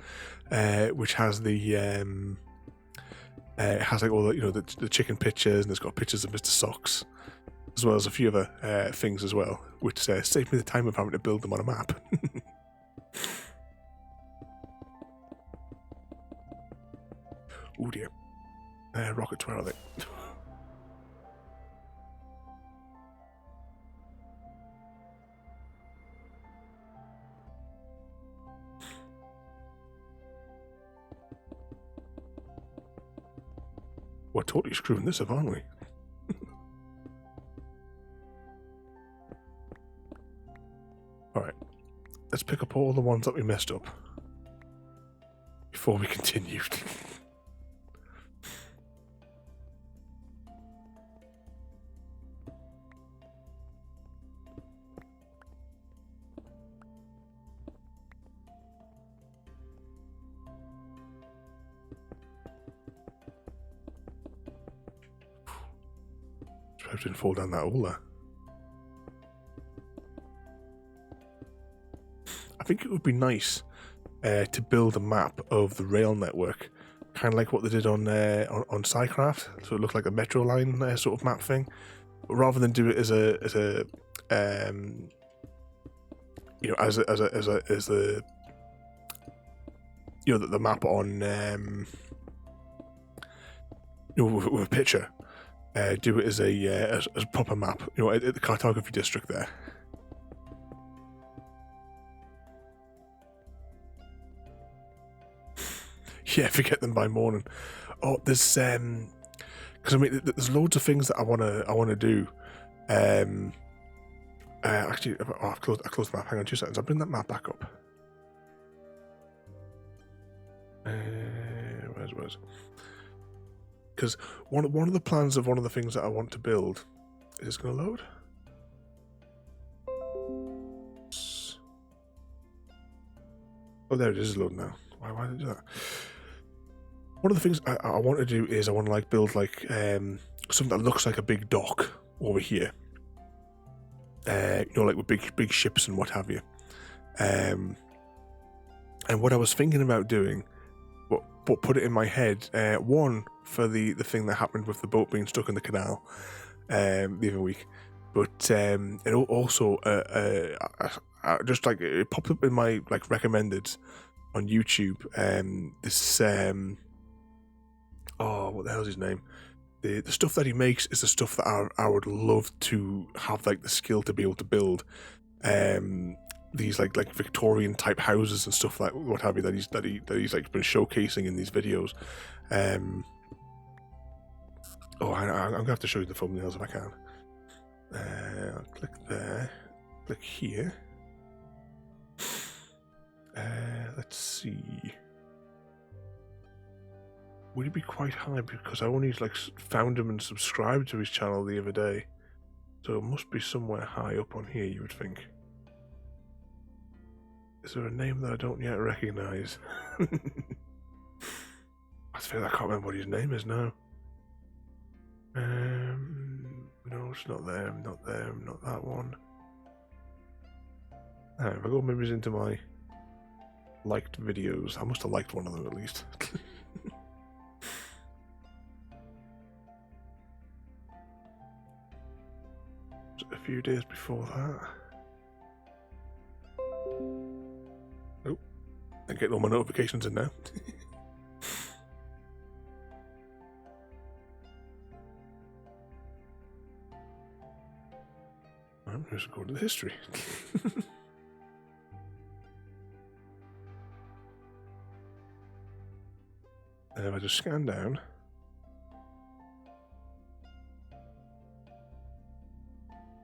which has the it has like all the, you know, the chicken pictures, and it's got pictures of Mr. Socks, as well as a few other things as well, which saved me the time of having to build them on a map. Oh dear. Rockets, where are they? We're totally screwing this up, aren't we? Alright. Let's pick up all the ones that we messed up before we continue. I didn't fall down that hole there. I think it would be nice to build a map of the rail network, kind of like what they did on SciCraft, so it looked like a metro line sort of map thing. But rather than do it as a you know, as the you know, the map on you know, with a picture. Do it as a proper map, you know, at the cartography district there. Yeah, forget them by morning. Oh, there's because I mean, there's loads of things that I wanna do. Actually, I closed the map. Hang on 2 seconds. I'll bring that map back up. Where's? Because one of the plans of one of the things that I want to build, is this going to load? Oh, there it is loading now. Why did it do that? One of the things I want to do is I want to like build like something that looks like a big dock over here. You know, like with big ships and what have you. And what I was thinking about doing, but put it in my head, one, for the thing that happened with the boat being stuck in the canal the other week, but it also just like it popped up in my like recommended on YouTube. This oh, what the hell's his name? The stuff that he makes is the stuff that I would love to have like the skill to be able to build. These like Victorian type houses and stuff like what have you that he's like been showcasing in these videos. Oh, I'm gonna have to show you the thumbnails if I can. I'll click there, click here. Let's see. Would he be quite high? Because I only like found him and subscribed to his channel the other day, so it must be somewhere high up on here, you would think. Is there a name that I don't yet recognise? I feel like I can't remember what his name is now. No, it's not them, not them, not that one. If I go maybe into my liked videos, I must have liked one of them at least. A few days before that. Oh, I'm getting all my notifications in now. I'm just going to the history. And if I just scan down,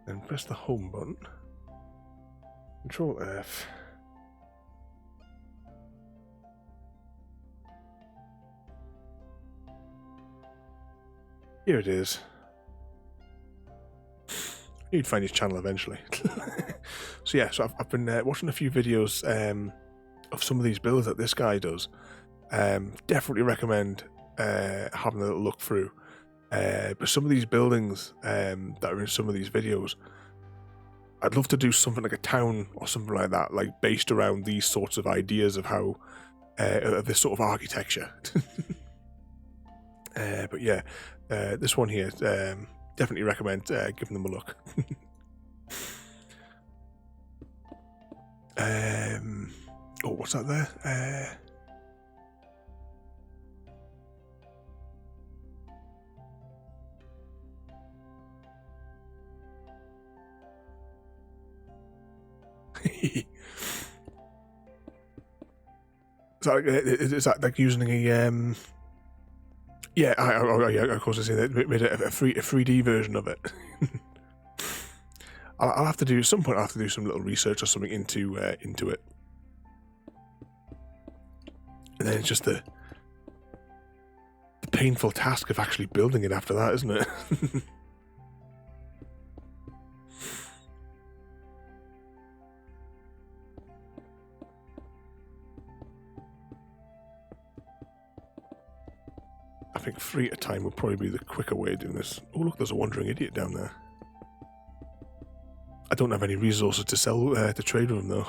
then press the home button, Control F. Here it is. You'd find his channel eventually. So yeah, so I've been watching a few videos of some of these builds that this guy does. Definitely recommend having a little look through. But some of these buildings that are in some of these videos, I'd love to do something like a town or something like that, like based around these sorts of ideas of how of this sort of architecture. But yeah, this one here, definitely recommend giving them a look. Oh, what's that there? Is that like using a yeah, yeah, of course I see that made a 3D version of it. I'll have to do at some point. I'll have to do some little research or something into it, and then it's just the painful task of actually building it after that, isn't it? I think 3 at a time would probably be the quicker way of doing this. Oh look, there's a wandering idiot down there. I don't have any resources to sell to trade with him though.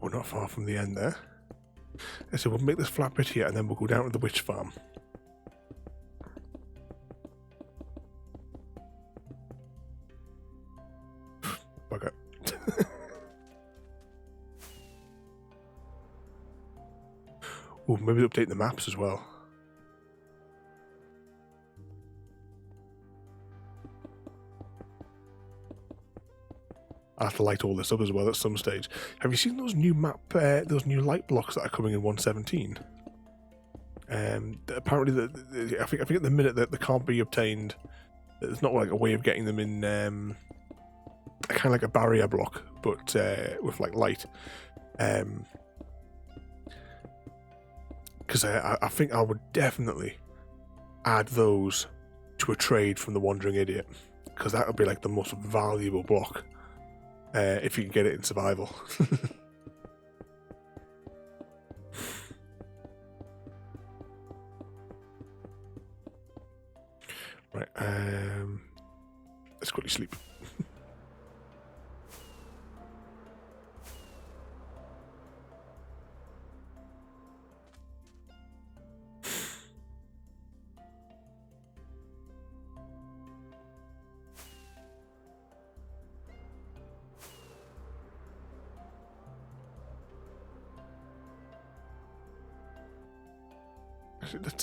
We're not far from the end there. So we'll make this flat bit here and then we'll go down to the witch farm. Bugger. Oh, maybe update the maps as well. I'll have to light all this up as well at some stage. Have you seen those new those new light blocks that are coming in 1.17? Apparently, I think at the minute that they can't be obtained. There's not like a way of getting them in, kind of like a barrier block, but with like light. Because I think I would definitely add those to a trade from the Wandering Idiot, because that would be like the most valuable block. If you can get it in survival. Right, let's quickly sleep.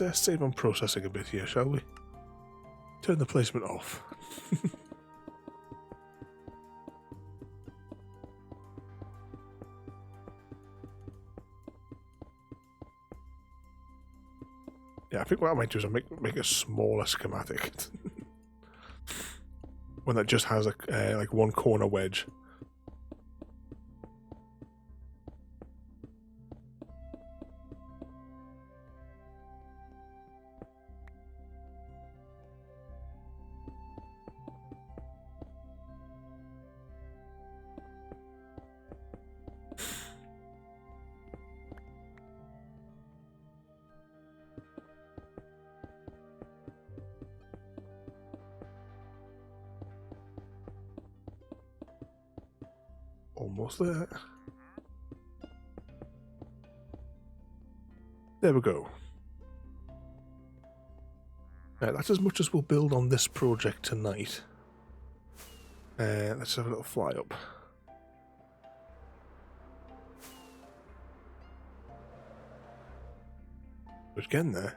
Let's save on processing a bit here, shall we? Turn the placement off. Yeah, I think what I might do is make a smaller schematic. One that just has a like one corner wedge. Almost there. There we go. That's as much as we'll build on this project tonight. Let's have a little fly up. But again there.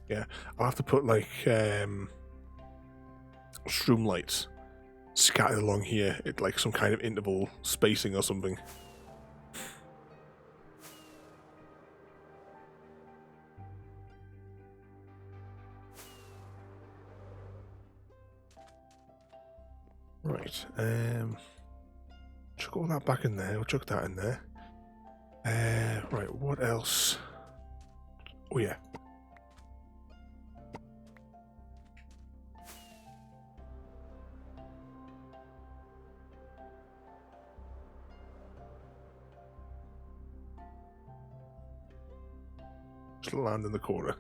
Yeah, I'll have to put like shroom lights scattered along here at like some kind of interval spacing or something. Right, chuck all that back in there, we'll chuck that in there. Right, what else? Oh yeah. Just land in the corner.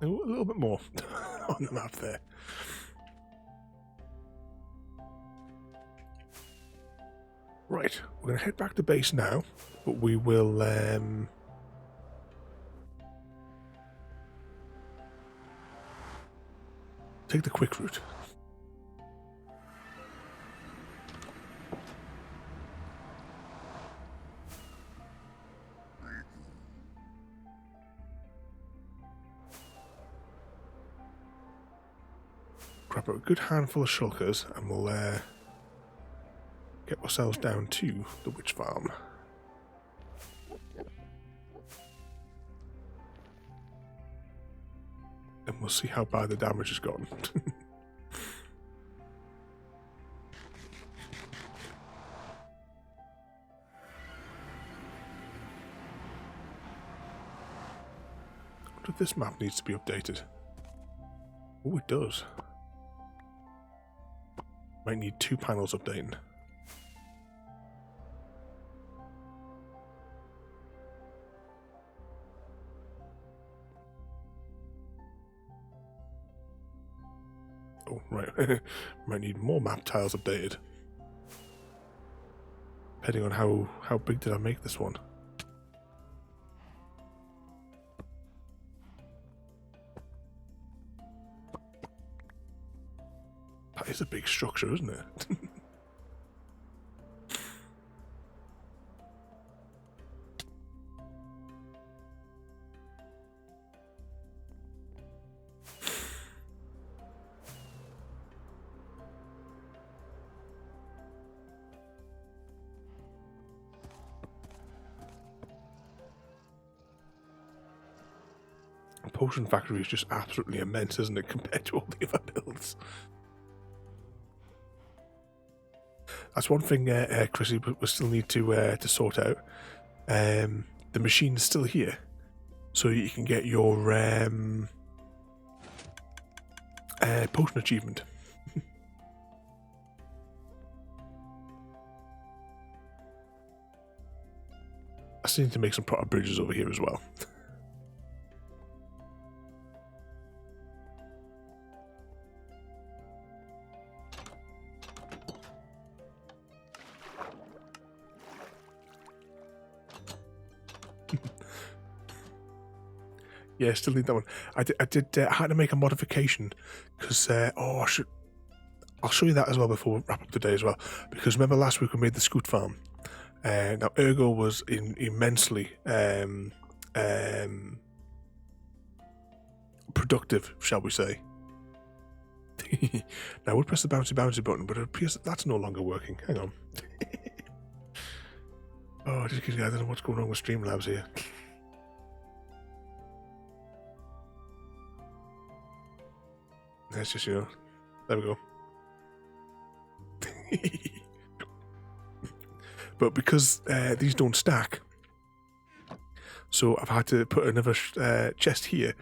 A little bit more on the map there. Right, we're going to head back to base now, but we will take the quick route. Grab a good handful of shulkers and we'll get ourselves down to the witch farm. And we'll see how bad the damage has gotten. I wonder if this map needs to be updated. Oh, it does. Might need 2 panels updating. Oh, right. Might need more map tiles updated. Depending on how big did I make this one. That is a big structure, isn't it? The potion factory is just absolutely immense, isn't it, compared to all the other builds? That's one thing, Chrissy, we still need to sort out. The machine's still here, so you can get your potion achievement. I still need to make some proper bridges over here as well. Yeah, still need that one. I had to make a modification because I'll show you that as well before we wrap up today as well. Because remember last week we made the scoot farm. Now Ergo was immensely productive, shall we say. Now we'll press the bouncy button, but it appears that that's no longer working. Hang on. Oh, just kidding. I don't know what's going on with Streamlabs here. Let's just, there we go. But because these don't stack, so I've had to put another chest here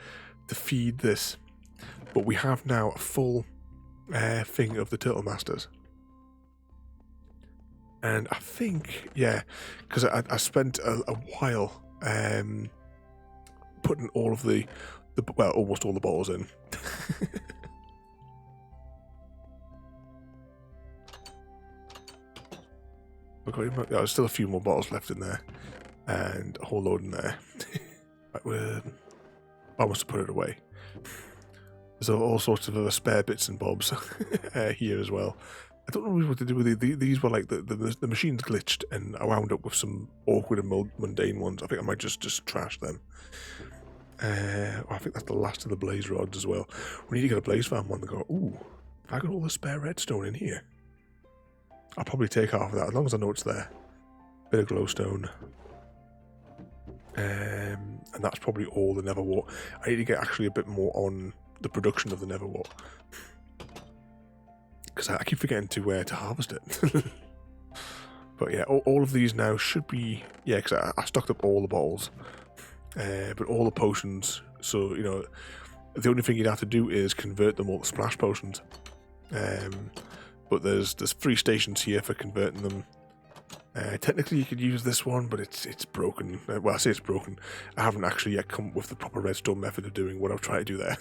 to feed this. But we have now a full thing of the Turtle Masters. And I think, yeah, because I spent a while putting all of well, almost all the bottles in. There's still a few more bottles left in there, and a whole load in there. I must have put it away. There's all sorts of other spare bits and bobs here as well. I don't know what to do with these. Were like the machines glitched, and I wound up with some awkward and mundane ones. I think I might just trash them. I think that's the last of the blaze rods as well. We need to get a blaze farm one to go. Ooh, I got all the spare redstone in here. I'll probably take half of that as long as I know it's there. Bit of glowstone. And that's probably all the nether wart. I need to get actually a bit more on the production of the nether wart. Because I keep forgetting to harvest it. But yeah, all of these now should be... Yeah, because I stocked up all the bottles. But all the potions, so, the only thing you'd have to do is convert them all to splash potions. But there's 3 stations here for converting them. Technically you could use this one, but it's broken. Well, I say it's broken. I haven't actually yet come up with the proper redstone method of doing what I've tried to do there.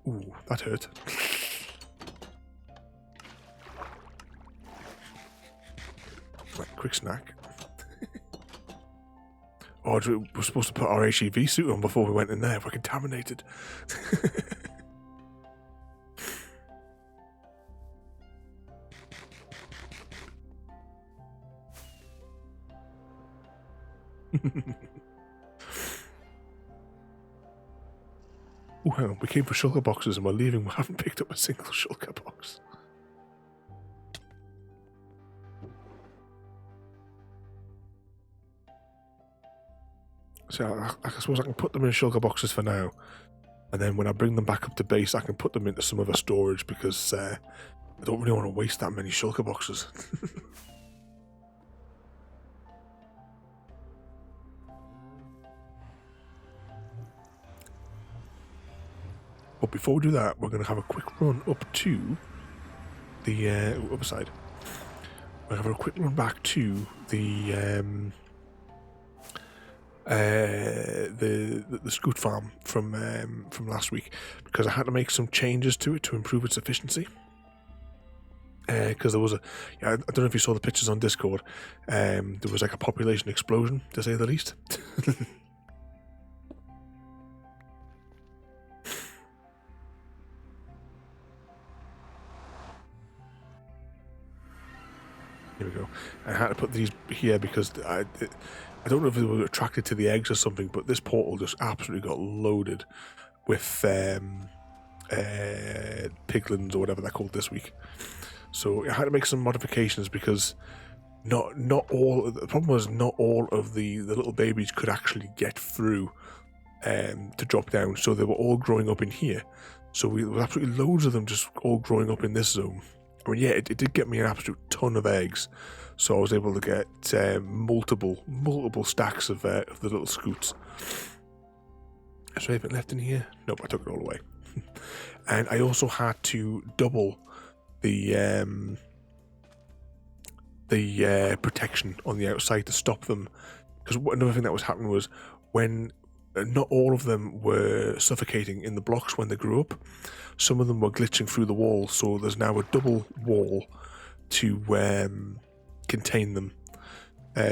Ooh, that hurt. Right, quick snack. Oh, we're supposed to put our HEV suit on before we went in there. We're contaminated. Oh, hang on. We came for shulker boxes and we're leaving. We haven't picked up a single shulker box. So I suppose I can put them in shulker boxes for now. And then when I bring them back up to base, I can put them into some other storage because I don't really want to waste that many shulker boxes. But before we do that, we're going to have a quick run up to the other side. We're going to have a quick run back to the scoot farm from last week because I had to make some changes to it to improve its efficiency. Because there was I don't know if you saw the pictures on Discord. There was like a population explosion, to say the least. Here we go. I had to put these here because I don't know if they were attracted to the eggs or something, but this portal just absolutely got loaded with piglins or whatever they're called this week. So I had to make some modifications because not all. The problem was not all of the little babies could actually get through to drop down. So they were all growing up in here. So there was absolutely loads of them just all growing up in this zone. I mean, yeah, it did get me an absolute ton of eggs, so I was able to get multiple stacks of the little scoots. Is there anything left in here? Nope, I took it all away. And I also had to double the protection on the outside to stop them, because another thing that was happening was when not all of them were suffocating in the blocks when they grew up. Some of them were glitching through the wall, so there's now a double wall to contain them.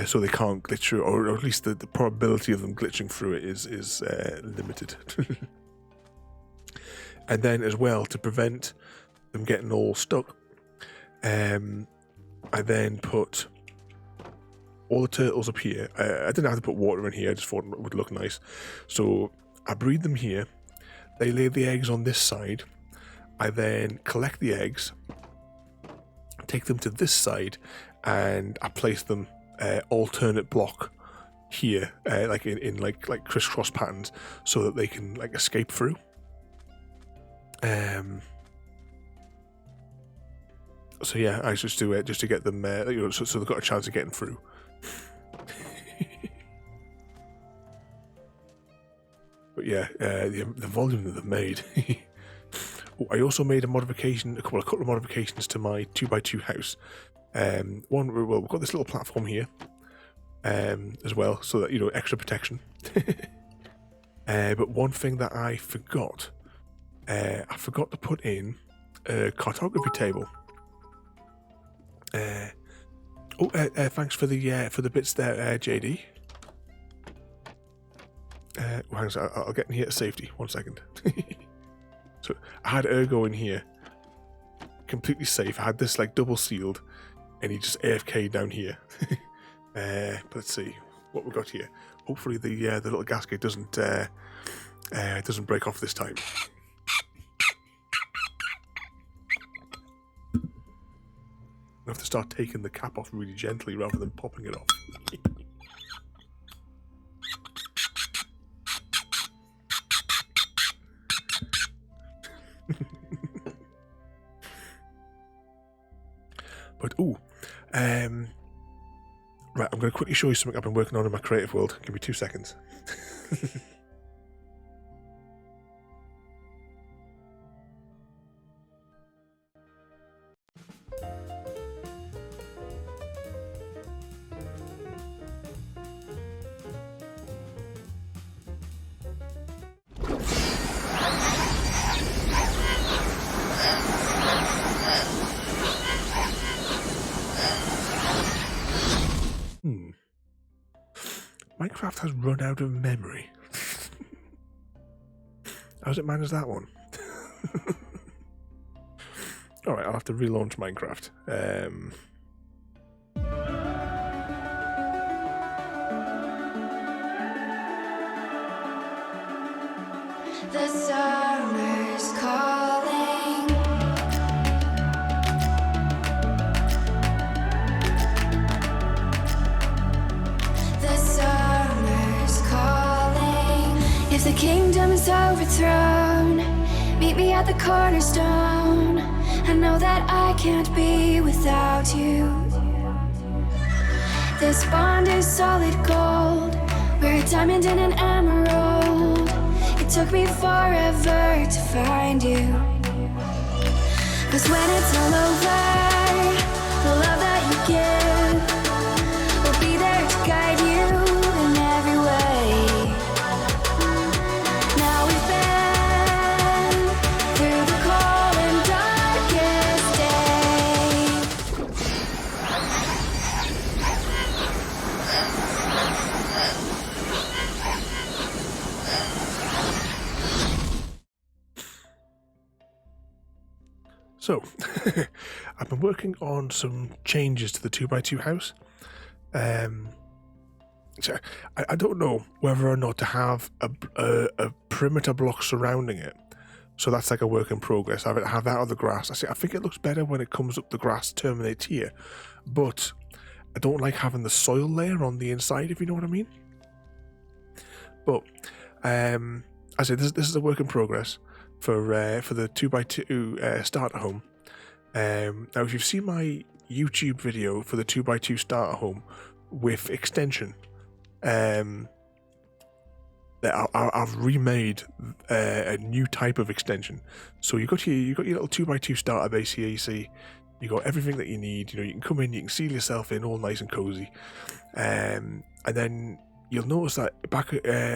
so they can't glitch through, or at least the probability of them glitching through it is limited. And then as well, to prevent them getting all stuck, I then put all the turtles up here. I didn't have to put water in here, I just thought it would look nice. So I breed them here, they lay the eggs on this side, I then collect the eggs, take them to this side, and I place them alternate block here, like in like crisscross patterns, so that they can like escape through. So yeah, I just do it just to get them, so they've got a chance of getting through. But yeah, the volume that they've made. I also made a couple of modifications to my 2x2 house. One, well, we've got this little platform here, as well, so that extra protection. But one thing that I forgot to put in a cartography table. Thanks for the bits there, JD. Hang on, I'll get in here to safety. 1 second. So I had Ergo in here, completely safe. I had this like double sealed, and he just AFK down here. But let's see what we got here. Hopefully the little gasket doesn't break off this time. I have to start taking the cap off really gently rather than popping it off. But right, I'm going to quickly show you something I've been working on in my creative world. Give me 2 seconds. Minecraft has run out of memory. How's it manage that one? Alright, I'll have to relaunch Minecraft. The summer's calling. The summer's calling. If the kingdom is overthrown, meet me at the cornerstone. I know that I can't be without you. This bond is solid gold. We're a diamond and an emerald. It took me forever to find you. 'Cause when it's all over, the love that you give will be there to guide you in every way. Now we've been through the cold and darkest days. So, I've been working on some changes to the 2x2 house. So I don't know whether or not to have a perimeter block surrounding it. So that's like a work in progress. I have that on the grass. I think it looks better when it comes up the grass terminates here. But I don't like having the soil layer on the inside, if you know what I mean. But I said this is a work in progress for the 2x2 starter home. Now, if you've seen my YouTube video for the 2x2 starter home with extension, that I've remade a new type of extension. So you got your little 2x2 starter base here. You see, you got everything that you need. You can come in, you can seal yourself in, all nice and cozy, and then you'll notice that back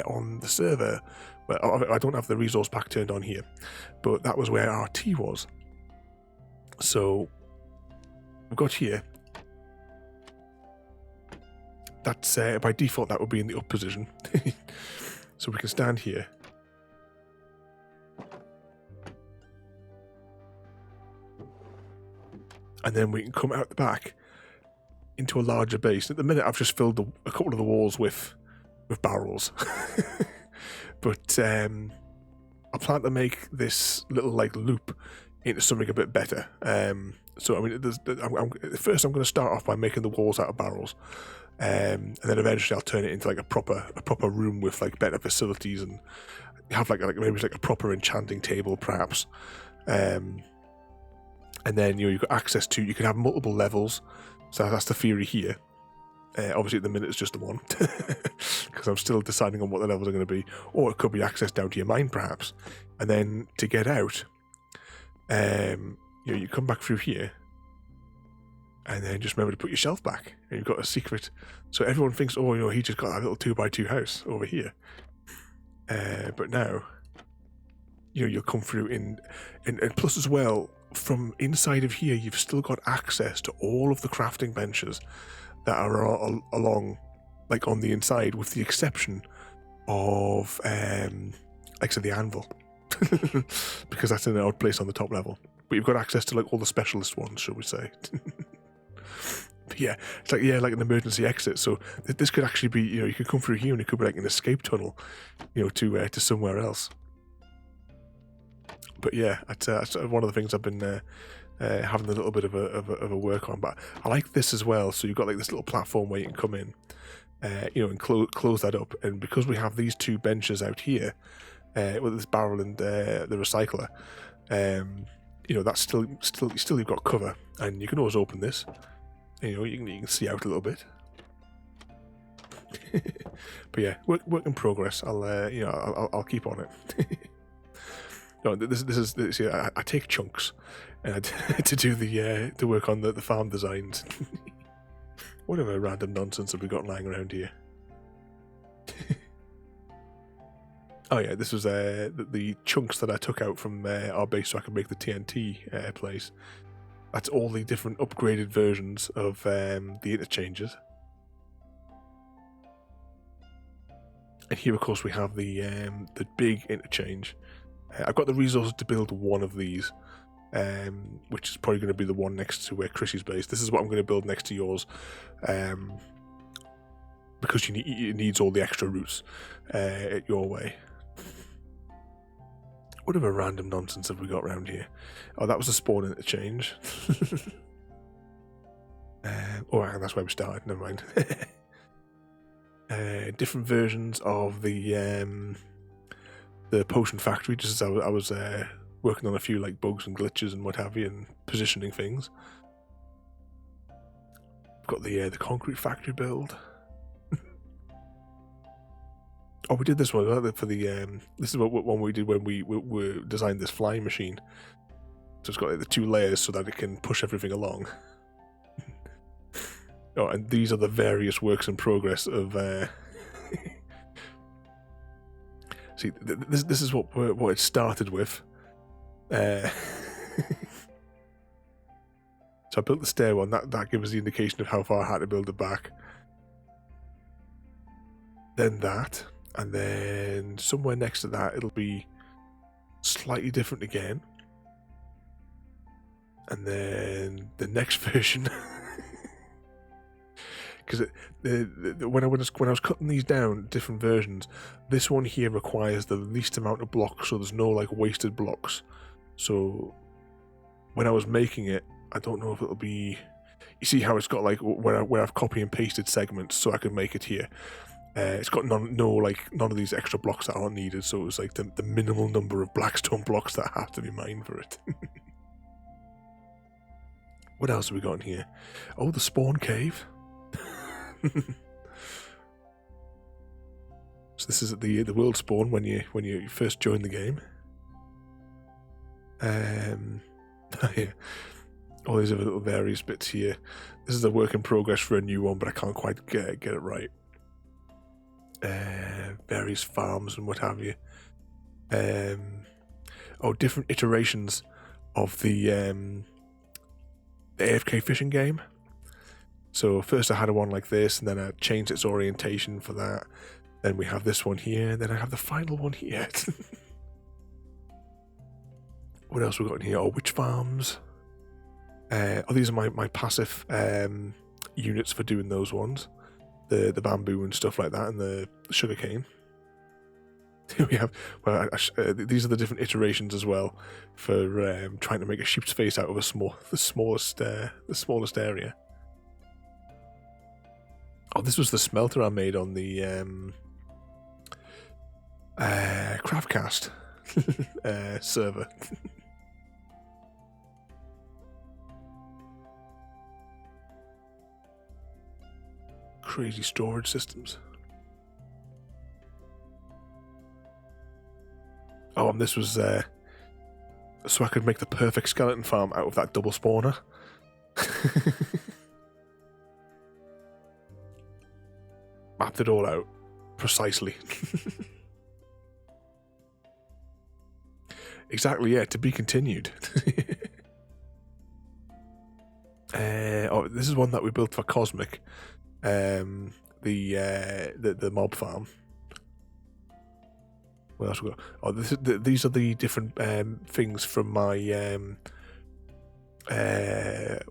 on the server. Well, I don't have the resource pack turned on here, but that was where our tea was. So we've got here that's by default that would be in the up position. So we can stand here. And then we can come out the back into a larger base. At the minute, I've just filled a couple of the walls with barrels. But I plan to make this little like loop into something a bit better. So I mean, first I'm going to start off by making the walls out of barrels, and then eventually I'll turn it into like a proper room with like better facilities and have like maybe like a proper enchanting table perhaps. And then you've got access to, you can have multiple levels. So that's the theory here. Obviously at the minute it's just the one, because I'm still deciding on what the levels are going to be. Or it could be access down to your mine perhaps. And then to get out, you come back through here, and then just remember to put your shelf back, and you've got a secret. So everyone thinks, oh, he just got that little 2x2 house over here. But now, you'll come through and plus as well, from inside of here, you've still got access to all of the crafting benches that are along, like on the inside, with the exception of, like I said, the anvil, because that's in an odd place on the top level. But you've got access to like all the specialist ones, shall we say? But yeah, it's like like an emergency exit. So this could actually be, you could come through here, and it could be like an escape tunnel, to somewhere else. But yeah, that's one of the things I've been having a little bit of a work on. But I like this as well. So you've got like this little platform where you can come in, and close that up. And because we have these two benches out here, with this barrel and the recycler, that's still you've got cover, and you can always open this. You can see out a little bit. But yeah, work in progress. I'll keep on it. No, this is I take chunks and to do the work on the farm designs. Whatever random nonsense have we got lying around here. Oh yeah, this was the chunks that I took out from our base so I could make the TNT place. That's all the different upgraded versions of the interchanges. And here, of course, we have the big interchange. I've got the resources to build one of these, which is probably going to be the one next to where Chrissy's base. This is what I'm going to build next to yours, because it needs all the extra routes your way. Whatever random nonsense have we got around here? Oh, that was a spawn interchange. That's where we started. Never mind. Different versions of the potion factory, just as I was working on a few like bugs and glitches and what have you, and positioning things. Got the concrete factory build. Oh, we did this one for the this is what one we did when we designed this flying machine. So it's got like the two layers so that it can push everything along. Oh, and these are the various works in progress of. See, this is what it started with. So I built the stair one. That gives us the indication of how far I had to build it back. Then that. And then somewhere next to that, it'll be slightly different again. And then the next version, because when I was cutting these down, different versions, this one here requires the least amount of blocks, so there's no like wasted blocks. So when I was making it, I don't know if it'll be. You see how it's got like where I've copy and pasted segments, so I could make it here. It's got none of these extra blocks that aren't needed, so it was like the minimal number of blackstone blocks that have to be mined for it. What else have we got in here? Oh, the spawn cave. So this is at the world spawn when you first join the game. Yeah. All these other little various bits here. This is a work in progress for a new one, but I can't quite get it right. Various farms and what have you. Different iterations of the AFK fishing game. So first I had one like this, and then I changed its orientation for that. Then we have this one here, and then I have the final one here. What else we got in here? Oh, witch farms. These are my passive units for doing those ones. The bamboo and stuff like that, and the sugarcane. Here we have, well, these are the different iterations as well for trying to make a sheep's face out of the smallest area. Oh, this was the smelter I made on the Craftcast server. Crazy storage systems. Oh, and this was so I could make the perfect skeleton farm out of that double spawner. Mapped it all out precisely. Exactly, yeah, to be continued. Oh, this is one that we built for Cosmic, the mob farm. What else we got? Oh, these are the different things from my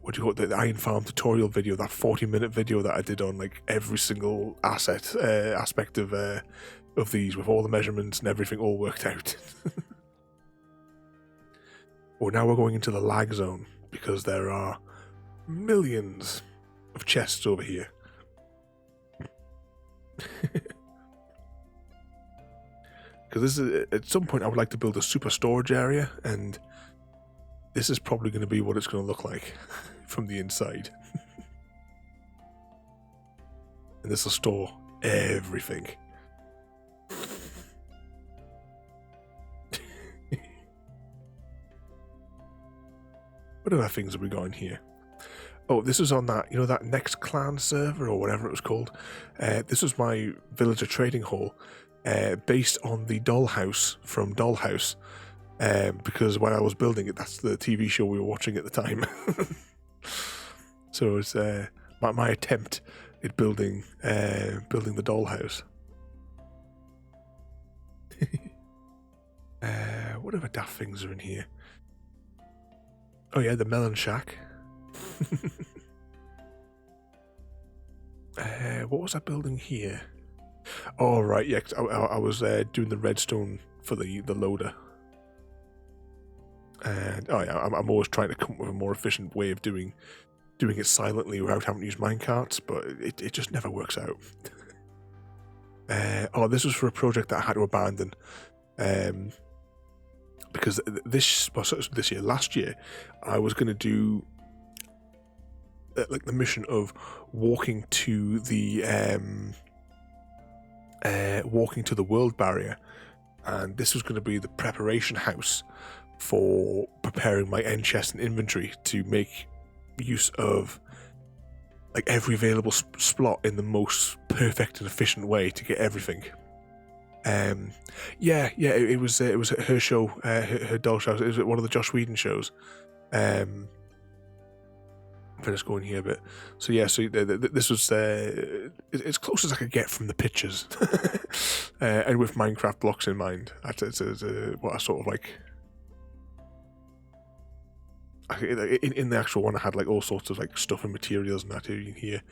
what do you call it? The Iron Farm tutorial video, that 40-minute video that I did on like every single aspect of these, with all the measurements and everything all worked out. Well, now we're going into the lag zone because there are millions of chests over here. Because this is, at some point I would like to build a super storage area, and this is probably going to be what it's going to look like from the inside. And this will store everything. What other things have we got in here? Oh, this was on that, that Next Clan server or whatever it was called. This was my villager trading hall, based on the dollhouse from Dollhouse, because when I was building it, that's the TV show we were watching at the time. So it's my attempt at building the dollhouse. What other daft things are in here? Oh yeah, the melon shack. What was I building here? Oh right, yeah, I was doing the redstone for the loader. And oh yeah, I'm always trying to come up with a more efficient way of doing it silently without having to use minecarts, but it just never works out. Oh, this was for a project that I had to abandon. Because last year, I was going to do like the mission of walking to the world barrier, and this was going to be the preparation house for preparing my end chest and inventory to make use of like every available slot in the most perfect and efficient way to get everything. It was her show, her doll show. It was one of the Joss Whedon shows. I'm just going here a bit. So yeah, this was as close as I could get from the pictures, and with Minecraft blocks in mind. That's what I sort of like. In the actual one, I had like all sorts of like stuff and materials and that in here.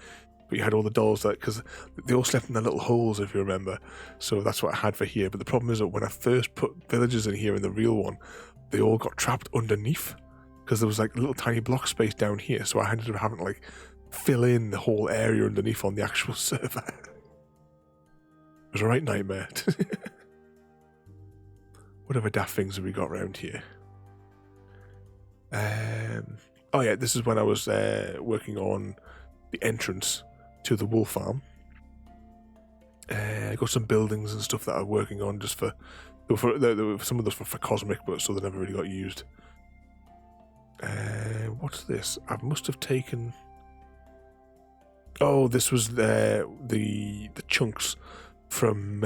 But you had all the dolls because they all slept in their little holes, if you remember. So that's what I had for here. But the problem is that when I first put villagers in here in the real one, they all got trapped underneath because there was like a little tiny block space down here. So I ended up having to like fill in the whole area underneath on the actual server. It was a right nightmare. What other daft things have we got around here? Oh yeah, this is when I was working on the entrance to the wool farm. I got some buildings and stuff that I'm working on just for some of those for Cosmic, but so they never really got used. What's this? I must have taken. Oh, this was the chunks from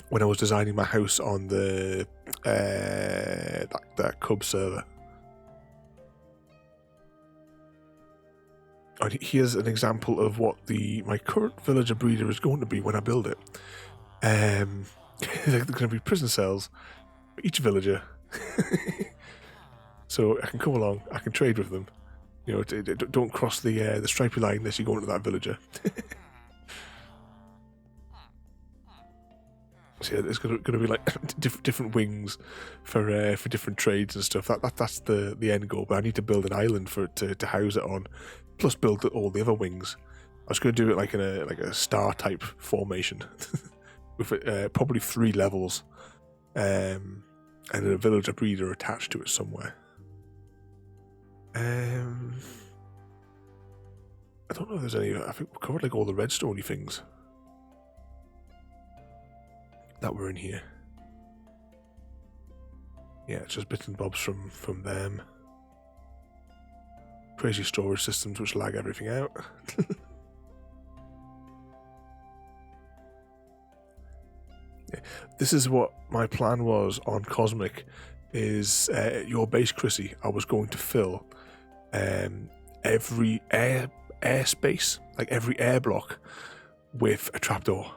when I was designing my house on the that Cub server. And here's an example of what my current villager breeder is going to be when I build it. There's going to be prison cells for each villager. So I can come along, I can trade with them. You know, don't cross the stripy line unless you go into that villager. So yeah, there's going to be like different wings for different trades and stuff. That's the end goal. But I need to build an island for it to house it on, plus build all the other wings. I was going to do it like in a star type formation, with probably 3 levels, and a villager breeder attached to it somewhere. I don't know if there's any. I think we covered like all the redstone things that were in here. Yeah, it's just bits and bobs from them. Crazy storage systems which lag everything out. Yeah. This is what my plan was on Cosmic. Is your base, Chrissy? I was going to fill every airspace, like every air block, with a trapdoor.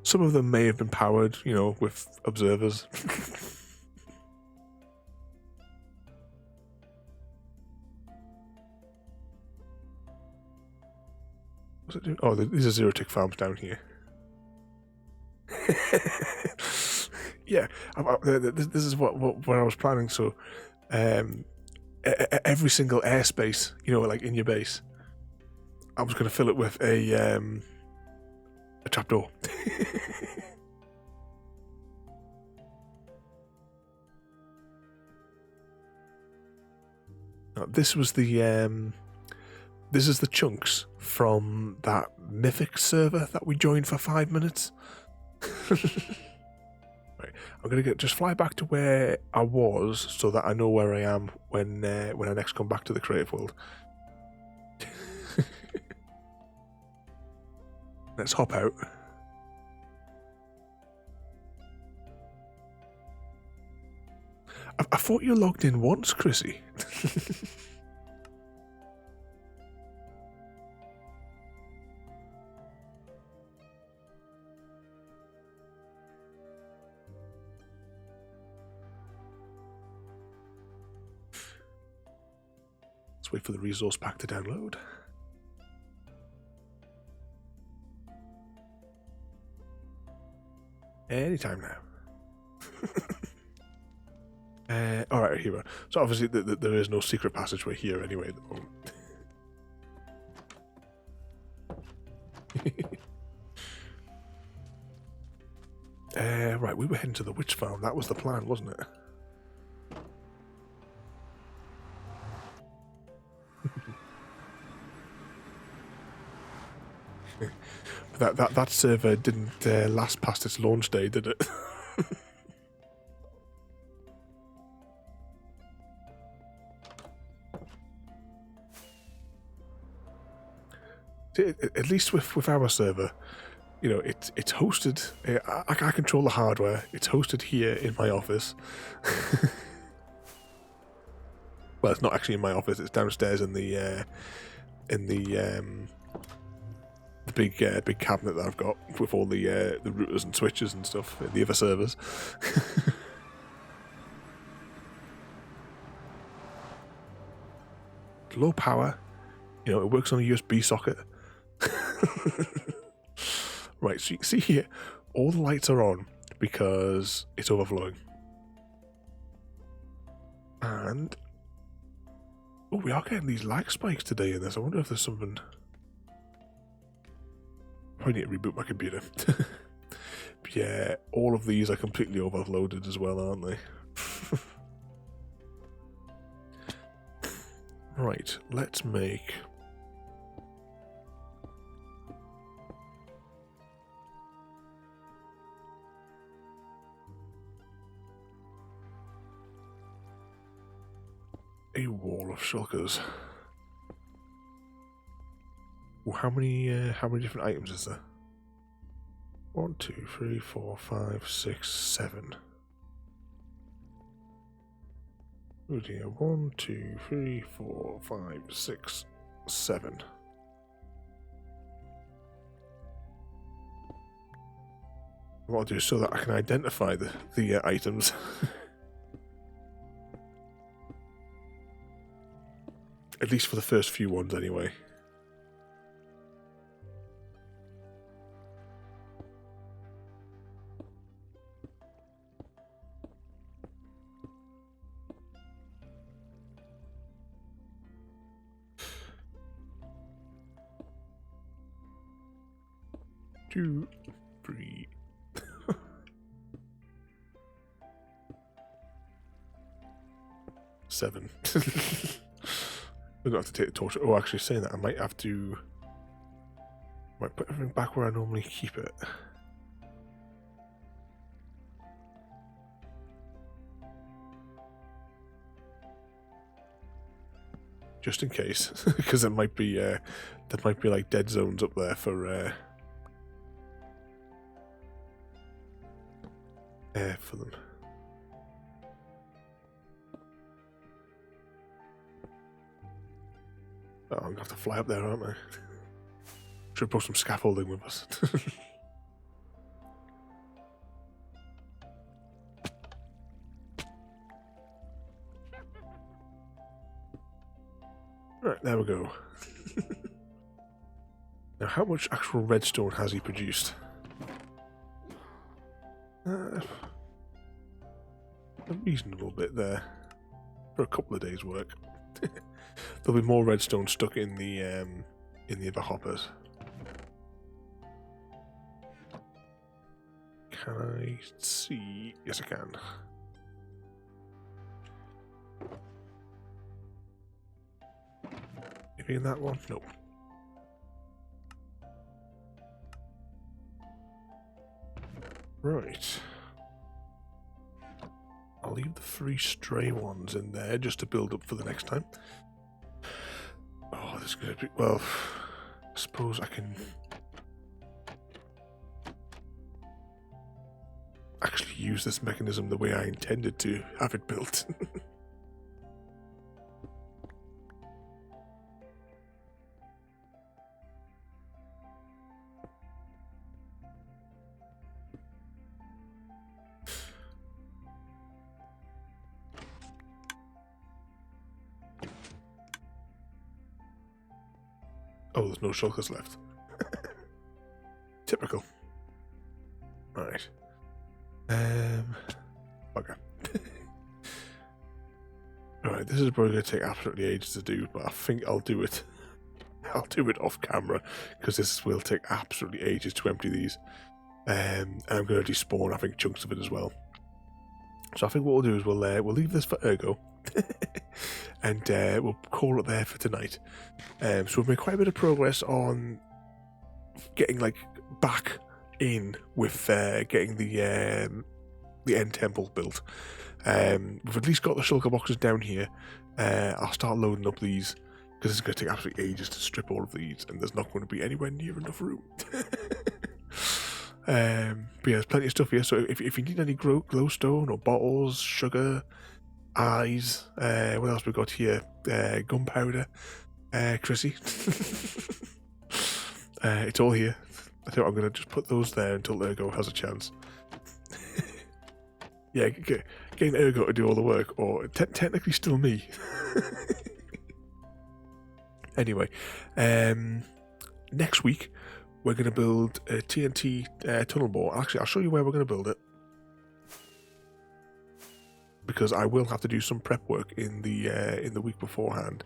Some of them may have been powered, you know, with observers. What's it doing? Oh, these are zero-tick farms down here. Yeah, this is what I was planning. So, every single airspace, you know, like in your base, I was going to fill it with a trapdoor. Now, this is the chunks from that mythic server that we joined for 5 minutes. Right, I'm gonna just fly back to where I was so that I know where I am when I next come back to the creative world. Let's hop out. I thought you logged in once, Chrissy. Let's wait for the resource pack to download. Anytime now. Alright, here we are. So obviously there is no secret passageway here anyway at the moment. Right, we were heading to the witch farm. That was the plan, wasn't it? That server didn't last past its launch day, did it? At least with our server, you know, it's hosted. I control the hardware. It's hosted here in my office. Well, it's not actually in my office. It's downstairs in the big cabinet that I've got with all the routers and switches and stuff in the other servers. Low power, you know, it works on a USB socket. Right, so you can see here, all the lights are on because it's overflowing. And oh, we are getting these lag spikes today in this. I wonder if there's something. I need to reboot my computer. But yeah, all of these are completely overloaded as well, aren't they? Right, let's make a wall of shulkers. Ooh, how many different items is there? 1, 2, 3, 4, 5, 6, 7. Oh dear, 1, 2, 3, 4, 5, 6, 7. What I'll do is so that I can identify the items. At least for the first few ones, anyway. Two, three. 7. We're gonna have to take the torch. Oh, actually, saying that, I might have to. Might put everything back where I normally keep it. Just in case, because it might be there might be like dead zones up there for them. Oh, I'm gonna have to fly up there, aren't I? Should have brought some scaffolding with us. Right, there we go. Now, how much actual redstone has he produced? A reasonable bit there for a couple of days' work. There'll be more redstone stuck in the other hoppers. Can I see? Yes, I can. Maybe in that one? Nope. Right. I'll leave the 3 stray ones in there just to build up for the next time. Oh, this is going to be... Well, I suppose I can... actually use this mechanism the way I intended to have it built. Oh, there's no shulkers left. Typical. Right. Bugger. Alright, this is probably going to take absolutely ages to do, but I think I'll do it. I'll do it off camera, because this will take absolutely ages to empty these. And I'm going to despawn, I think, chunks of it as well. So I think what we'll do is we'll leave this for Ergo. And we'll call it there for tonight. So we've made quite a bit of progress on getting back in with getting the end temple built. We've at least got the shulker boxes down here. I'll start loading up these because it's going to take absolutely ages to strip all of these, and there's not going to be anywhere near enough room. But yeah, there's plenty of stuff here. So if you need any glowstone or bottles, sugar, eyes, what else we got here? Gunpowder, Chrissy. It's all here. I think I'm going to just put those there until Ergo has a chance. Yeah, getting Ergo to do all the work, or technically still me. Anyway, next week we're going to build a TNT tunnel bore. Actually, I'll show you where we're going to build it, because I will have to do some prep work in the week beforehand,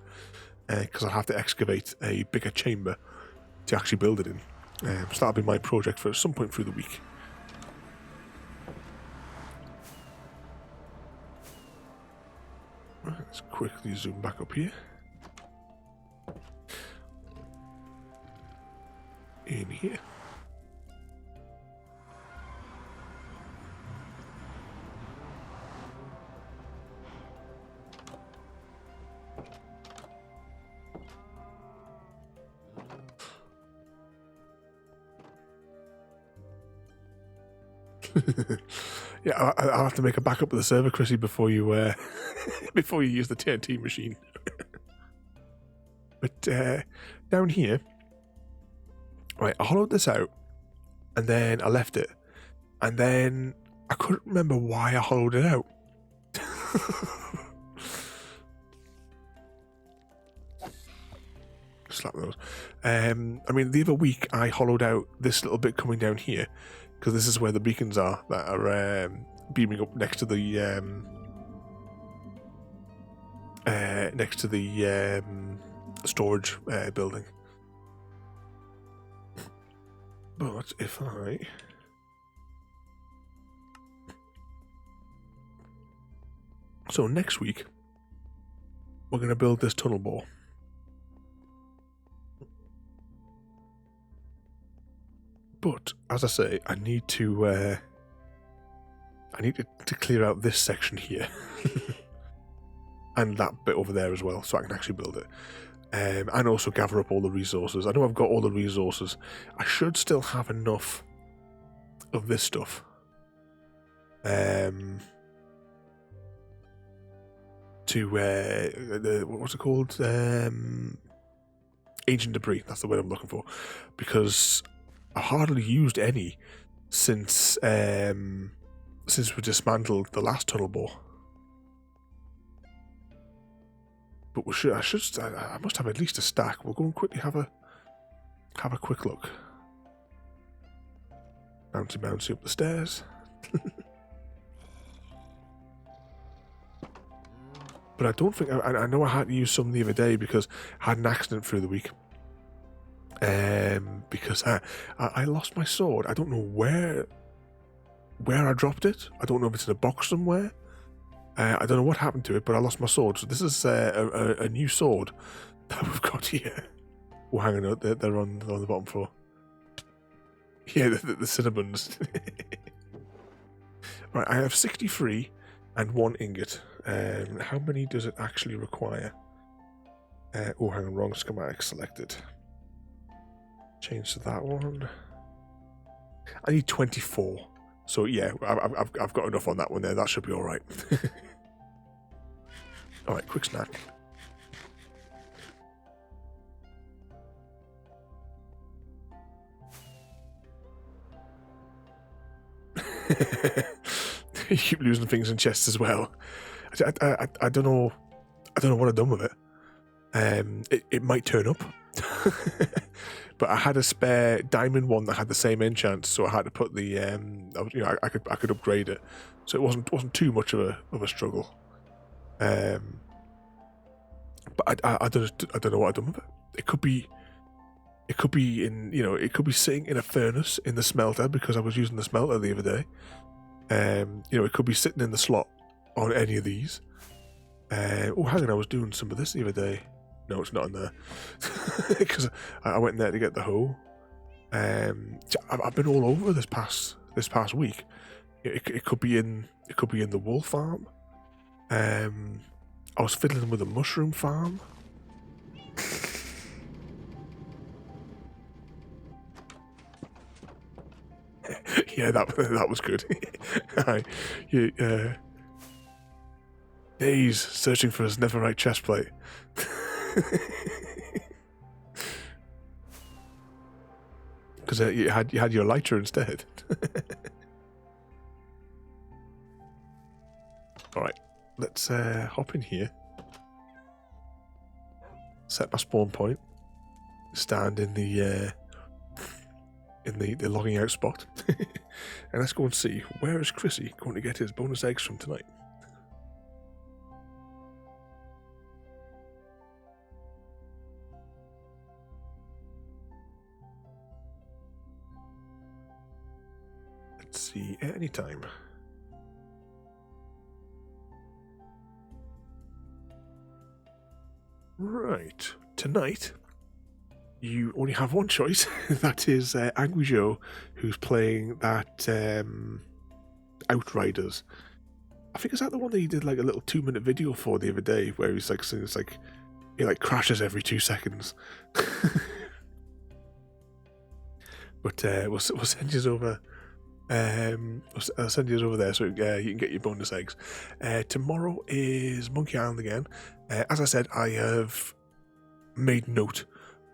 because I'll have to excavate a bigger chamber to actually build it in. So that'll be my project for some point through the week. Right, let's quickly zoom back up here. In here. Yeah, I'll have to make a backup of the server, Chrissy, before you before you use the TNT machine. But down here, right, I hollowed this out, and then I left it, and then I couldn't remember why I hollowed it out. Slap those. I mean, the other week I hollowed out this little bit coming down here, because this is where the beacons are that are beaming up next to the storage building. But if I so next week we're going to build this tunnel bore. But as I say, I need to clear out this section here and that bit over there as well, so I can actually build it, and also gather up all the resources. I know I've got all the resources. I should still have enough of this stuff. To what's it called? Ancient debris. That's the word I'm looking for, because I hardly used any since we dismantled the last tunnel bore. But I must have at least a stack. We'll go and quickly have a quick look. Bouncy up the stairs. But I don't think I know I had to use some the other day because I had an accident through the week. Because I lost my sword. I don't know where I dropped it. I don't know if it's in a box somewhere. I don't know what happened to it, but I lost my sword. So this is a new sword that we've got here. Oh, hang on, they're on the bottom floor. Yeah, the cinnamons. Right, I have 63 and 1 ingot. How many does it actually require? Oh, hang on, wrong schematic selected. Change to that one. I need 24. So yeah, I've got enough on that one there. That should be all right. All right, quick snack. You keep losing things in chests as well. I don't know. I don't know what I've done with it. It might turn up. But I had a spare diamond one that had the same enchant, so I had to put the I could upgrade it, so it wasn't too much of a struggle. But I don't know what I've done with it. It could be in it could be sitting in a furnace in the smelter because I was using the smelter the other day. It could be sitting in the slot on any of these. Oh, hang on, I was doing some of this the other day. No, it's not in there because I went in there to get the hoe. I've been all over this past week. It could be in the wool farm. I was fiddling with a mushroom farm. Yeah, that was good. Days searching for his netherite chestplate. Because you had your lighter instead. All right, let's hop in here. Set my spawn point. Stand in the logging out spot, and let's go and see where is Chrissy going to get his bonus eggs from tonight. Let's see, at any time. Right, tonight you only have one choice. That is Angry Joe, who's playing that Outriders. I think is that the one that he did like a little 2-minute video for the other day, where he's like saying it's like he like crashes every 2 seconds. But we'll send you over I'll send you over there so you can get your bonus eggs. Tomorrow is Monkey Island again. As I said, I have made note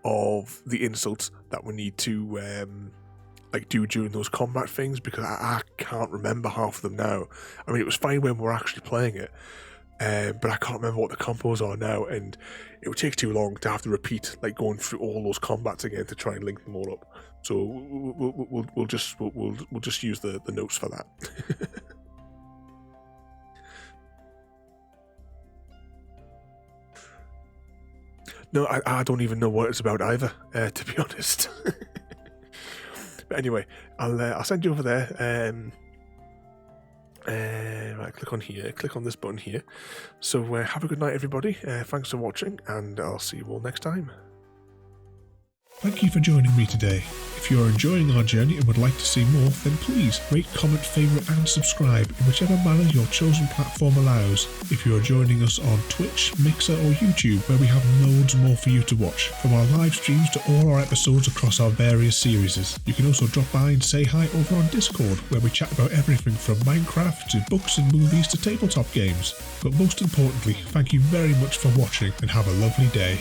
of the insults that we need to do during those combat things, because I can't remember half of them now. I mean, it was fine when we were actually playing it, but I can't remember what the combos are now, and it would take too long to have to repeat going through all those combats again to try and link them all up. So we'll just use the notes for that. No, I don't even know what it's about either, to be honest. But anyway, I'll send you over there. Right, click on here, click on this button here. So have a good night, everybody. Thanks for watching, and I'll see you all next time. Thank you for joining me today. If you are enjoying our journey and would like to see more, then please rate, comment, favourite and subscribe in whichever manner your chosen platform allows. If you are joining us on Twitch, Mixer or YouTube, where we have loads more for you to watch, from our live streams to all our episodes across our various series. You can also drop by and say hi over on Discord, where we chat about everything from Minecraft to books and movies to tabletop games. But most importantly, thank you very much for watching and have a lovely day.